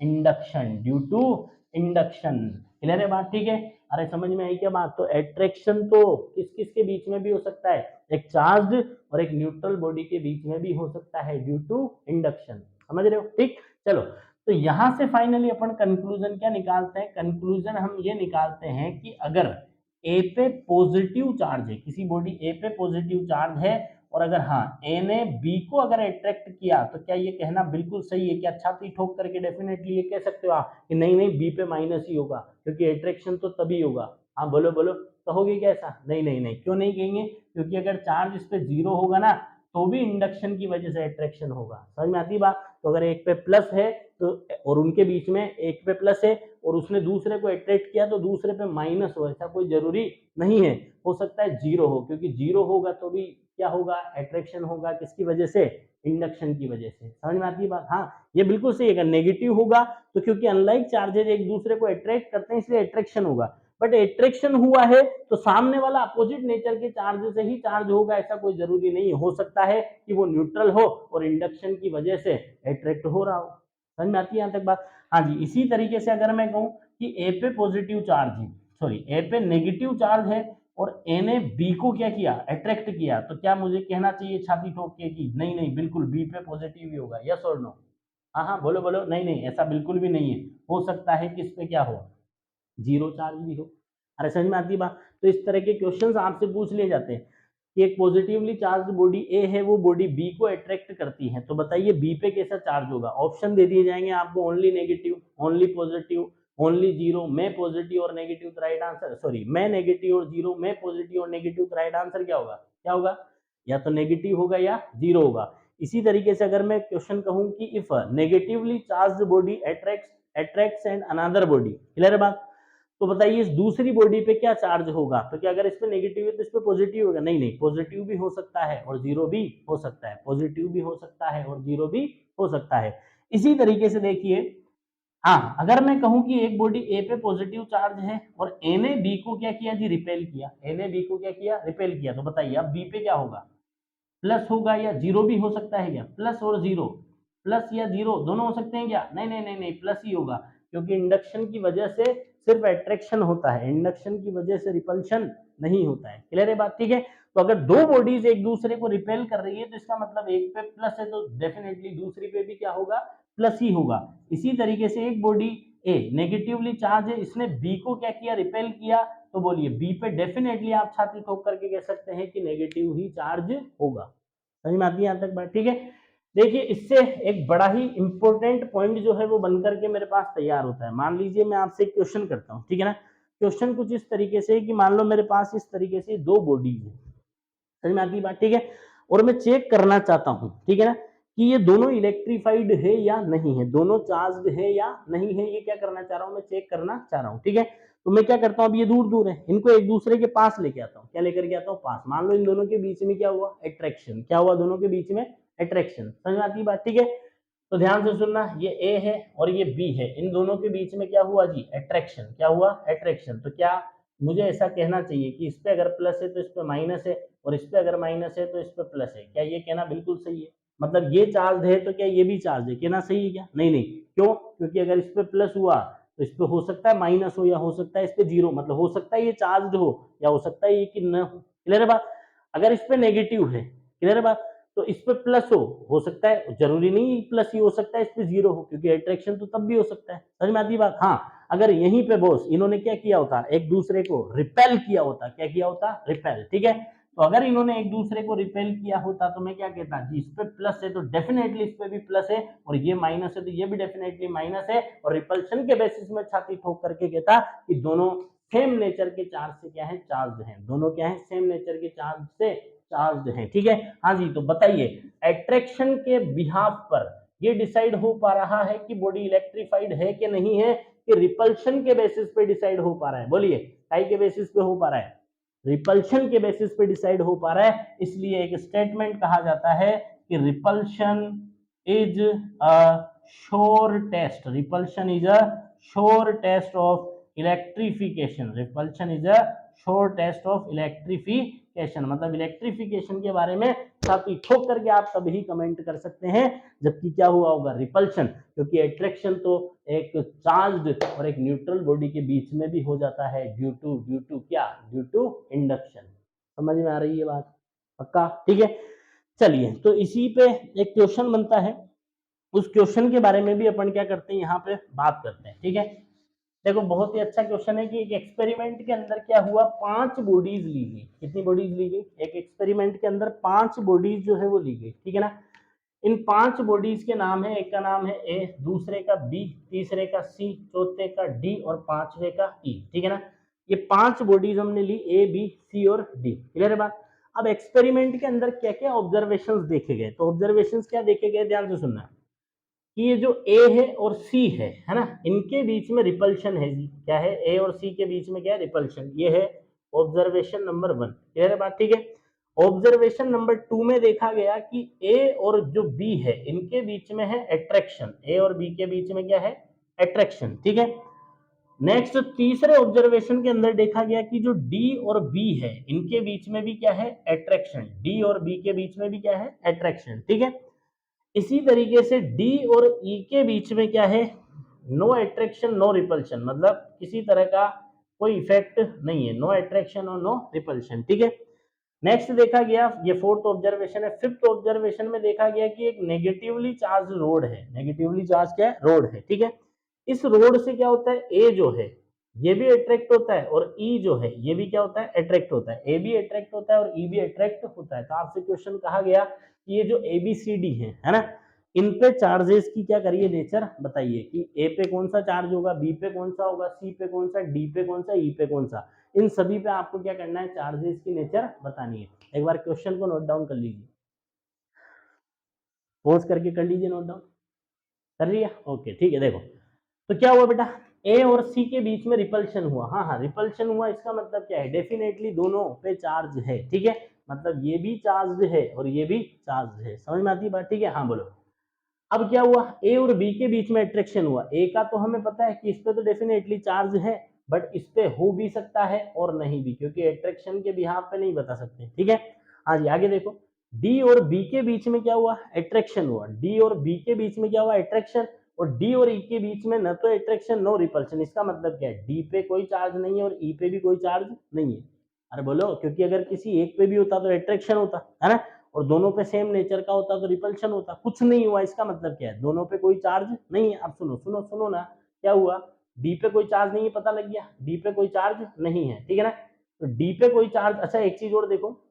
A: induction, due to induction. Clear है बात? ठीक है। अरे समझ में आई क्या बात? तो एट्रैक्शन तो किस किस के बीच में भी हो सकता है, एक चार्ज्ड और एक न्यूट्रल बॉडी के बीच में भी हो सकता है ड्यू टू इंडक्शन। समझ रहे हो? ठीक, चलो। तो यहां से फाइनली अपन कंक्लूजन क्या निकालते हैं? कंक्लूजन हम ये निकालते हैं कि अगर ए पे पॉजिटिव चार्ज है, किसी बॉडी ए पे पॉजिटिव चार्ज है, और अगर हाँ ए ने बी को अगर अट्रैक्ट किया, तो क्या ये कहना बिल्कुल सही है? क्या छाती ठोक करके डेफिनेटली ये कह सकते हो आप कि नहीं नहीं बी पे माइनस ही होगा, क्योंकि अट्रैक्शन तो तभी होगा? हाँ बोलो बोलो, कहोगे क्या ऐसा? नहीं नहीं नहीं, क्यों नहीं कहेंगे? क्योंकि अगर चार्ज इस पे जीरो होगा ना, तो भी इंडक्शन की वजह से अट्रैक्शन होगा। समझ में आती बात? तो अगर एक पे प्लस है तो, और उनके बीच में एक पे प्लस है और उसने दूसरे को अट्रैक्ट किया, तो दूसरे पे माइनस हो, ऐसा कोई जरूरी नहीं है। हो सकता है जीरो हो, क्योंकि जीरो होगा तो भी क्या होगा? अट्रैक्शन होगा। किसकी वजह से? इंडक्शन की वजह से। समझ में आती है बात? हाँ, ये बिल्कुल सही है। अगर नेगेटिव होगा तो क्योंकि अनलाइक चार्जेज एक दूसरे को अट्रैक्ट करते हैं, इसलिए अट्रैक्शन होगा। बट अट्रैक्शन हुआ है तो सामने वाला अपोजिट नेचर के चार्ज से ही चार्ज होगा, ऐसा कोई जरूरी नहीं। हो सकता है कि वो न्यूट्रल हो और इंडक्शन की वजह से अट्रैक्ट हो रहा हो। समझ में आती है यहाँ तक बात? हाँ जी। इसी तरीके से अगर मैं कहूँ कि ए पे पॉजिटिव चार्ज है, सॉरी ए पे नेगेटिव चार्ज है, और ए ने बी को क्या किया? अट्रैक्ट किया, तो क्या मुझे कहना चाहिए छाती ठोक के कि नहीं नहीं बिल्कुल बी पे पॉजिटिव ही होगा? यस और नो? हाँ हाँ बोलो बोलो। नहीं नहीं, ऐसा बिल्कुल भी नहीं है। हो सकता है कि इस पे क्या हो? जीरो चार्ज भी हो। अरे समझ में आती बात? तो इस तरह के क्वेश्चंस आपसे पूछ लिए जाते हैं कि एक पॉजिटिवली चार्ज बॉडी ए है, वो बॉडी बी को अट्रैक्ट करती है, तो बताइए बी पे कैसा चार्ज होगा? ऑप्शन दे दिए जाएंगे आपको, only negative, only positive, only zero, मैं पॉजिटिव और नेगेटिव, तो राइट आंसर, सॉरी मैं नेगेटिव और जीरो, मैं पॉजिटिव और नेगेटिव, तो राइट आंसर क्या होगा? क्या होगा? या तो नेगेटिव होगा या जीरो होगा। इसी तरीके से अगर मैं क्वेश्चन कहूं कि if negatively charge body attracts and another body, clear है बात? तो बताइए इस दूसरी बॉडी पे क्या चार्ज होगा? तो क्या अगर इस पे नेगेटिव है तो इस पे पॉजिटिव होगा? नहीं नहीं, पॉजिटिव भी हो सकता है और जीरो भी हो सकता है, पॉजिटिव भी हो सकता है और जीरो भी हो सकता है। इसी तरीके से देखिए, हाँ अगर मैं कहूं कि एक बॉडी ए पे पॉजिटिव चार्ज है और ए ने बी को क्या किया जी? रिपेल किया। ए ने बी को क्या किया? रिपेल किया। तो बताइए अब बी पे क्या होगा? प्लस होगा या जीरो भी हो सकता है क्या? प्लस और जीरो, प्लस या जीरो दोनों हो सकते हैं क्या? नहीं नहीं नहीं नहीं, प्लस ही होगा, क्योंकि इंडक्शन की वजह से सिर्फ अट्रैक्शन होता है, इंडक्शन की वजह से रिपल्शन नहीं होता है। क्लियर है बात? ठीक है। तो अगर दो बॉडीज एक दूसरे को रिपेल कर रही है, तो इसका मतलब एक पे प्लस है तो डेफिनेटली दूसरी पे भी क्या होगा? प्लस ही होगा। इसी तरीके से एक बॉडी ए नेगेटिवली चार्ज है, इसने बी को क्या किया? रिपेल किया, तो बोलिए बी पे डेफिनेटली आप छाती ठोक करके कह सकते हैं कि नेगेटिव ही चार्ज होगा। समझ में आती है यहाँ तक बात? ठीक है। देखिए इससे एक बड़ा ही इंपॉर्टेंट पॉइंट जो है वो बनकर के मेरे पास तैयार होता है। मान लीजिए मैं आपसे एक क्वेश्चन करता हूँ, ठीक है ना? क्वेश्चन कुछ इस तरीके से कि मान लो मेरे पास इस तरीके से दो बॉडीज है, समझ में आती है बात? ठीक है। और मैं चेक करना चाहता हूँ, ठीक है ना, कि ये दोनों इलेक्ट्रीफाइड है या नहीं है, दोनों चार्ज है या नहीं है, ये क्या करना चाह रहा हूँ? मैं चेक करना चाह रहा हूँ। ठीक है। तो मैं क्या करता हूँ, अब ये दूर दूर है, इनको एक दूसरे के पास लेके आता हूँ। क्या लेकर के आता हूँ? पास। मान लो इन दोनों के बीच में क्या हुआ? अट्रैक्शन। क्या हुआ? दोनों के बीच में अट्रैक्शन। समझ में आती है बात? ठीक है। तो ध्यान से सुनना, ये ए है और ये बी है, इन दोनों के बीच में क्या हुआ जी? अट्रैक्शन। क्या हुआ? अट्रैक्शन। तो क्या मुझे ऐसा कहना चाहिए कि इस पे अगर प्लस है तो इस पे माइनस है, और इस पे अगर माइनस है तो इस पे प्लस है? क्या ये कहना बिल्कुल सही है? मतलब ये चार्ज है तो क्या ये भी चार्ज है? कहना सही है क्या? नहीं नहीं। क्यों? क्योंकि अगर इस पे प्लस हुआ तो इस पे हो सकता है माइनस हो, या हो सकता है इस पे जीरो, मतलब हो सकता है ये चार्ज हो या हो सकता है ये कि न हो। क्लियर है बात? अगर इस पे नेगेटिव है, क्लियर है बात, तो इस पे प्लस हो सकता है, जरूरी नहीं प्लस ही हो सकता है इस पे जीरो हो, क्योंकि अट्रैक्शन तो तब भी हो सकता है। समझ में आती बात? हाँ, अगर यहीं पे बॉस इन्होंने क्या किया होता? एक दूसरे को रिपेल किया होता। क्या किया होता? रिपेल। ठीक है। तो अगर इन्होंने एक दूसरे को रिपेल किया होता तो मैं क्या कहता जी? इस पे प्लस है तो डेफिनेटली इस पे भी प्लस है, और ये माइनस है तो ये भी डेफिनेटली माइनस है, और रिपल्शन के बेसिस में छाती ठोक करके कहता कि दोनों सेम नेचर के चार्ज से क्या है? चार्ज है। दोनों क्या है? सेम नेचर के चार्ज से चार्ज है। ठीक है। हाँ जी। तो बताइए अट्रैक्शन के बिहाफ पर ये डिसाइड हो पा रहा है कि बॉडी इलेक्ट्रिफाइड है कि नहीं है, कि रिपल्शन के बेसिस पे डिसाइड हो पा रहा है? बोलिए, काई के बेसिस पे हो पा रहा है? रिपल्शन के बेसिस पे डिसाइड हो पा रहा है। इसलिए एक स्टेटमेंट कहा जाता है कि repulsion is a sure test, repulsion is a sure test of electrification, repulsion is a sure test of electrification. Electrification, मतलब इलेक्ट्रिफिकेशन के बारे में छाती ठोक करके आप तभी कमेंट कर सकते हैं जबकि क्या हुआ होगा, रिपल्शन, क्योंकि अट्रैक्शन तो एक चार्ज्ड और एक न्यूट्रल बॉडी के बीच में भी हो जाता है ड्यू टू क्या, ड्यू टू इंडक्शन। समझ में आ रही है बात? पक्का? ठीक है, चलिए तो इसी पे एक क्वेश्चन बनता है, उस क्वेश्चन के बारे में भी अपन क्या करते हैं यहाँ पे बात करते हैं। ठीक है, देखो बहुत ही अच्छा क्वेश्चन है कि एक एक्सपेरिमेंट के अंदर क्या हुआ, 5 बॉडीज ली गई। कितनी बॉडीज ली गई? एक एक्सपेरिमेंट के अंदर 5 बॉडीज जो है वो ली गई। ठीक है ना, इन 5 बॉडीज के नाम है, एक का नाम है ए, दूसरे का बी, तीसरे का सी, चौथे का डी और पांचवे का ई। ठीक है ना, ये 5 बॉडीज हमने ली, ए बी सी और डी। क्लियर है बात? अब एक्सपेरिमेंट के अंदर क्या क्या ऑब्जर्वेशंस देखे गए, तो ऑब्जर्वेशंस क्या देखे गए, ध्यान से सुनना कि ये जो ए है और सी है ना, इनके बीच में रिपल्शन है जी। क्या है? ए और सी के बीच में क्या है? रिपल्शन। ये है ऑब्जर्वेशन नंबर 1। क्लियर है बात? ठीक है, ऑब्जर्वेशन नंबर 2 में देखा गया कि ए और जो बी है इनके बीच में है अट्रैक्शन। ए और बी के बीच में क्या है? अट्रैक्शन। ठीक है, नेक्स्ट तीसरे ऑब्जर्वेशन के अंदर देखा गया कि जो डी और बी है इनके बीच में भी क्या है? अट्रैक्शन। डी और बी के बीच में भी क्या है? अट्रैक्शन। ठीक है, इसी तरीके से डी और ई के बीच में क्या है? नो अट्रैक्शन नो रिपल्शन, मतलब किसी तरह का कोई इफेक्ट नहीं है, नो अट्रैक्शन और नो रिपल्शन। ठीक है, नेक्स्ट देखा गया, ये फोर्थ ऑब्जर्वेशन है। फिफ्थ ऑब्जर्वेशन में देखा गया कि एक नेगेटिवली चार्ज रोड है। नेगेटिवली चार्ज क्या है? रोड है। ठीक है, इस रोड से क्या होता है? ए जो है ये भी अट्रैक्ट होता है और ई जो है ये भी क्या होता है? अट्रैक्ट होता है। ए भी अट्रैक्ट होता है और ई भी अट्रैक्ट होता है। तो आपसे क्वेश्चन कहा गया कि ये जो ए बी सी डी है ना, इन पे चार्जेस की क्या करिए, नेचर बताइए कि ए पे कौन सा चार्ज होगा, बी पे कौन सा होगा, सी पे कौन सा, डी पे कौन सा, ई पे कौन सा। इन सभी पे आपको क्या करना है? चार्जेस की नेचर बतानी है। एक बार क्वेश्चन को नोट डाउन कर लीजिए, पॉज करके कर लीजिए नोट डाउन। कर लिया? ओके ठीक है, देखो तो क्या हुआ बेटा, ए और सी के बीच में रिपल्शन हुआ। हाँ हाँ, रिपल्शन हुआ, इसका मतलब क्या है? डेफिनेटली दोनों पे चार्ज है। ठीक है, मतलब ये भी चार्ज है और ये भी चार्ज है। समझ में आती है बात? ठीक है, हाँ बोलो। अब क्या हुआ, ए और बी के बीच में अट्रैक्शन हुआ। ए का तो हमें पता है कि इस पे तो डेफिनेटली चार्ज है, बट इस पे हो भी सकता है और नहीं भी, क्योंकि अट्रैक्शन के बिहाफ पे नहीं बता सकते। ठीक है, हाँ जी आगे देखो, डी और बी के बीच में क्या हुआ? अट्रैक्शन हुआ। डी और बी के बीच में क्या हुआ? अट्रैक्शन। और डी और ई के बीच में न तो अट्रैक्शन नो रिपल्शन। इसका मतलब क्या है? डी पे कोई चार्ज नहीं है और ई पे भी कोई चार्ज नहीं है। अरे बोलो, क्योंकि अगर किसी एक पे भी होता तो अट्रैक्शन होता है ना, और दोनों पे सेम नेचर का होता तो रिपल्शन होता। कुछ नहीं हुआ, इसका मतलब क्या है? दोनों पे कोई चार्ज नहीं है। अब सुनो सुनो सुनो ना, क्या हुआ, डी पे कोई चार्ज नहीं है, पता लग गया, डी पे कोई चार्ज नहीं है। ठीक है ना, तो डी पे कोई चार्ज, अच्छा एक चीज और देखो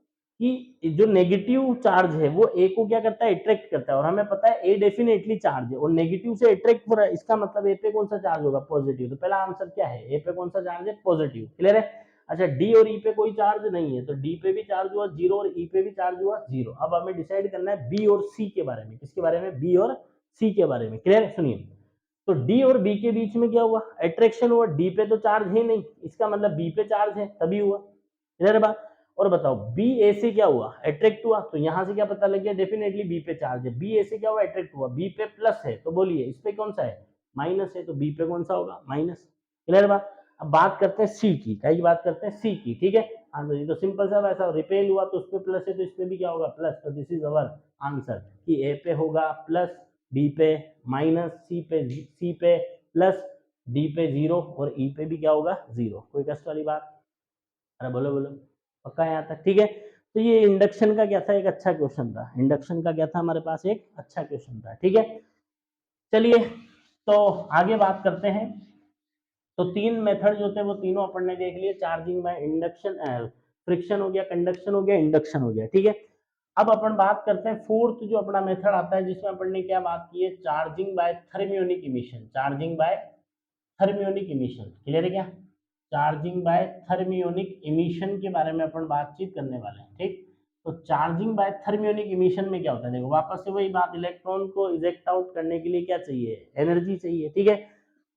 A: कि जो नेगेटिव चार्ज है वो ए को क्या करता है? अट्रैक्ट करता है, और हमें पता है ए डेफिनेटली चार्ज है और नेगेटिव से अट्रैक्ट हो रहा है। इसका मतलब ए पे कौन सा चार्ज होगा? पॉजिटिव। तो पहला आंसर क्या है? ए पे कौन सा चार्ज है? पॉजिटिव। क्लियर है? अच्छा, डी और ई पे कोई चार्ज नहीं है, तो डी पे भी चार्ज हुआ 0 और ई पे भी चार्ज हुआ 0। अब हमें डिसाइड करना है बी और सी के बारे में। किसके बारे में? बी और सी के बारे में। क्लियर है? सुनिए, तो डी और बी के बीच में क्या हुआ? अट्रैक्शन हुआ। डी पे तो चार्ज है नहीं, इसका मतलब बी पे चार्ज है, तभी हुआ। क्लियर है बात? और बताओ, बी ए से क्या हुआ? अट्रैक्ट हुआ। तो यहां से क्या पता लग गया? डेफिनेटली बी पे चार्ज है। बी ए से क्या हुआ? अट्रैक्ट हुआ। बी पे प्लस है, तो बोलिए इस पे कौन सा है? माइनस है, तो बी पे कौन सा होगा? माइनस। क्लियर बात? अब बात करते हैं सी की, क्या बात करते हैं? सी की। ठीक है, आंसर ये तो सिंपल सा, वैसा रिपेल हुआ तो उस पे प्लस है, तो इस पे भी क्या होगा? प्लस। तो दिस इज अवर आंसर कि ए पे होगा प्लस, बी पे माइनस, सी पे प्लस, डी पे 0 और ई पे भी क्या होगा? 0। कोई कष्ट वाली बात? अरे बोलो बोलो, पक्का यहाँ तक? ठीक है, तो ये इंडक्शन का क्या था? एक अच्छा क्वेश्चन था। इंडक्शन का क्या था हमारे पास? एक अच्छा क्वेश्चन था। ठीक है, चलिए तो आगे बात करते हैं। तो 3 मेथड जो थे वो तीनों अपन ने देख लिए, चार्जिंग बाय इंडक्शन, फ्रिक्शन हो गया, कंडक्शन हो गया, इंडक्शन हो गया। ठीक है, अब अपन बात करते हैं फोर्थ जो अपना मेथड आता है, जिसमें अपन ने क्या बात की है? Charging by thermionic emission. Charging by thermionic emission. Clear है क्या? चार्जिंग बाय थर्मियोनिक इमिशन के बारे में अपन बातचीत करने वाले हैं। ठीक, तो चार्जिंग बाय थर्मियोनिक इमिशन में क्या होता है? देखो वापस से वही बात, इलेक्ट्रॉन को इजेक्ट आउट करने के लिए क्या चाहिए? एनर्जी चाहिए। ठीक है,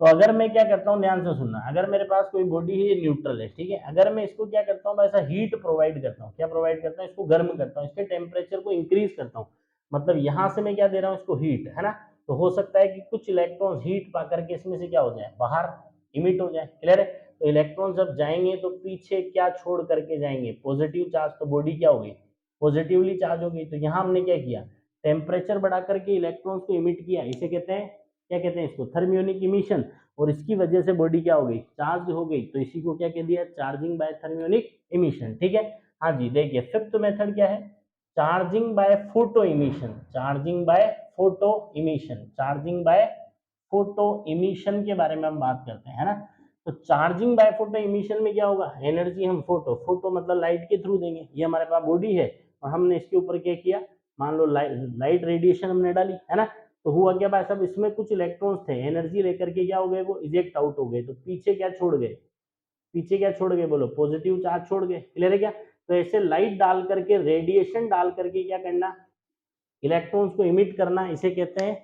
A: तो अगर मैं क्या करता हूँ, ध्यान से सुनना, अगर मेरे पास कोई बॉडी है, ये न्यूट्रल है। ठीक है, अगर मैं इसको क्या करता हूँ, ऐसा हीट प्रोवाइड करता हूँ। क्या प्रोवाइड करता हूँ? इसको गर्म करता हूँ, इसके टेम्परेचर को इंक्रीज करता हूँ। मतलब यहाँ से मैं क्या दे रहा हूँ? इसको हीट, है ना। तो हो सकता है कि कुछ इलेक्ट्रॉन हीट पा करके इसमें से क्या हो जाए? बाहर इमिट हो जाए। क्लियर है? तो इलेक्ट्रॉन जब जाएंगे तो पीछे क्या छोड़ करके जाएंगे, पॉजिटिव चार्ज, तो बॉडी क्या होगी, पॉजिटिवली चार्ज होगी। तो यहाँ हमने क्या किया, टेम्परेचर बढ़ा करके इलेक्ट्रॉन्स को इमिट किया, इसे कहते हैं, क्या कहते हैं इसको, थर्मियोनिक इमिशन, और इसकी वजह से बॉडी क्या हो गई, चार्ज हो गई, तो इसी को क्या कह दिया, चार्जिंग बाय थर्मियोनिक इमिशन। ठीक है, हाँ जी, देखिए फिफ्थ मेथड क्या है, charging by photo emission, charging by photo emission, charging by photo emission के बारे में हम बात करते हैं, है ना। तो चार्जिंग बाय फोटो इमिशन में क्या होगा, एनर्जी हम फोटो मतलब लाइट के थ्रू देंगे, ये हमारे पास बॉडी है और हमने इसके ऊपर क्या किया, मान लो लाइट रेडिएशन हमने डाली, है ना। तो हुआ क्या भाई साहब, इसमें कुछ इलेक्ट्रॉन्स थे, एनर्जी लेकर के क्या हो गए, वो इजेक्ट आउट हो गए, तो पीछे क्या छोड़ गए, पीछे क्या छोड़ गए, बोलो, पॉजिटिव चार्ज छोड़ गए, क्लियर है क्या। तो ऐसे लाइट डाल करके, रेडिएशन डाल करके क्या करना, इलेक्ट्रॉन्स को इमिट करना, इसे कहते हैं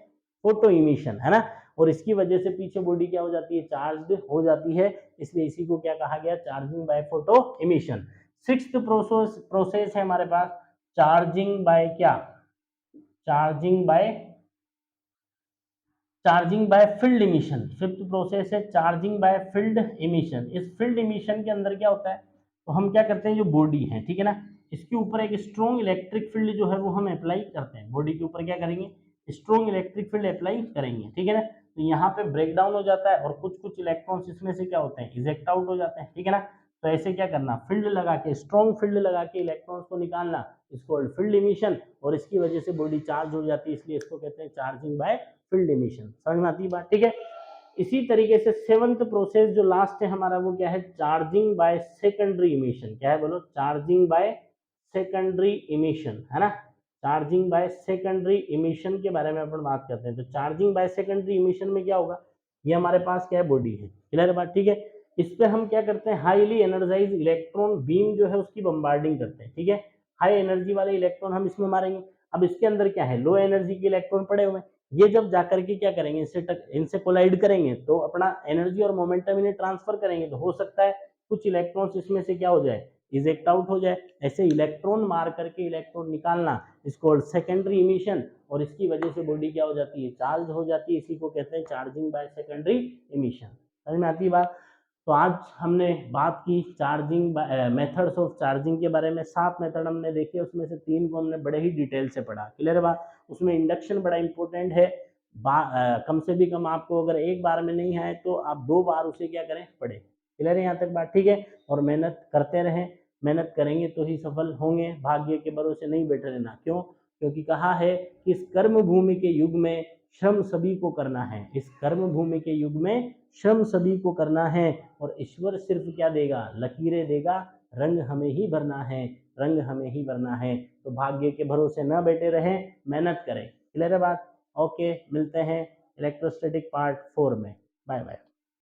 A: फोटो इमिशन, है ना। और इसकी वजह से पीछे बॉडी क्या हो जाती है, चार्ज हो जाती है, इसलिए इसी को क्या कहा गया, charging by photo emission. Sixth process है हमारे पास, चार्जिंग बाय क्या, charging by, charging by field emission. Fifth process है चार्जिंग बाय फील्ड इमिशन। इस फील्ड इमिशन के अंदर क्या होता है, तो हम क्या करते हैं, जो बॉडी है, ठीक है ना, इसके ऊपर एक स्ट्रॉन्ग इलेक्ट्रिक फील्ड जो है वो हम अप्लाई करते हैं, बॉडी के ऊपर क्या करेंगे, स्ट्रॉन्ग इलेक्ट्रिक फील्ड अप्लाई करेंगे, ठीक है ना। तो यहाँ पे ब्रेक डाउन हो जाता है और कुछ कुछ इलेक्ट्रॉन्स इसमें से क्या होते हैं, इजेक्ट आउट हो जाते हैं, ठीक है ना। तो ऐसे क्या करना, फील्ड लगा के, स्ट्रॉन्ग फील्ड लगा के इलेक्ट्रॉन्स को निकालना, इसको फील्ड इमिशन, और इसकी वजह से बॉडी चार्ज हो जाती है, इसलिए इसको कहते हैं चार्जिंग बाय फील्ड इमिशन। समझ में आती है बात, ठीक है। इसी तरीके से सेवंथ प्रोसेस जो लास्ट है हमारा, वो क्या है, चार्जिंग बाय सेकेंडरी इमिशन। क्या है, बोलो, चार्जिंग बाय सेकेंडरी इमिशन, है ना। चार्जिंग बाय सेकेंडरी इमिशन के बारे में अपन बात करते हैं। तो चार्जिंग बाय सेकेंडरी इमिशन में क्या होगा, ये हमारे पास क्या है, बॉडी है, क्लियर बात, ठीक है। इस पे हम क्या करते हैं, हाईली एनर्जाइज इलेक्ट्रॉन बीम जो है उसकी बम्बार्डिंग करते हैं, ठीक है। हाई एनर्जी वाले इलेक्ट्रॉन हम इसमें मारेंगे। अब इसके अंदर क्या है, लो एनर्जी के इलेक्ट्रॉन पड़े हुए हैं, ये जब जाकर के क्या करेंगे, इनसे कोलाइड करेंगे, तो अपना एनर्जी और मोमेंटम इन्हें ट्रांसफर करेंगे, तो हो सकता है कुछ इलेक्ट्रॉन्स इसमें से क्या हो जाए, इजेक्ट आउट हो जाए। ऐसे इलेक्ट्रॉन मार करके इलेक्ट्रॉन निकालना, इसको सेकेंडरी इमिशन, और इसकी वजह से बॉडी क्या हो जाती है, चार्ज हो जाती है, इसी को कहते हैं चार्जिंग बाय सेकेंडरी इमिशन। समझ में आती है बात। तो आज हमने बात की चार्जिंग मेथड्स ऑफ चार्जिंग के बारे में। 7 मेथड हमने देखे, उसमें से 3 को हमने बड़े ही डिटेल से पढ़ा, क्लियर है बात। उसमें इंडक्शन बड़ा इंपॉर्टेंट है, कम से भी कम आपको अगर एक बार में नहीं आए तो आप 2 बार उसे क्या करें, पढ़े, क्लियर है यहाँ तक बात, ठीक है। और मेहनत करते रहें, मेहनत करेंगे तो ही सफल होंगे, भाग्य के भरोसे नहीं बैठे रहना। क्यों, क्योंकि कहा है कि इस कर्म भूमि के युग में श्रम सभी को करना है, इस कर्म भूमि के युग में श्रम सभी को करना है, और ईश्वर सिर्फ क्या देगा, लकीरें देगा, रंग हमें ही भरना है, रंग हमें ही भरना है। तो भाग्य के भरोसे न बैठे रहें, मेहनत करें, क्लियर है बात। ओके, मिलते हैं इलेक्ट्रोस्टैटिक पार्ट 4 में, बाय बाय।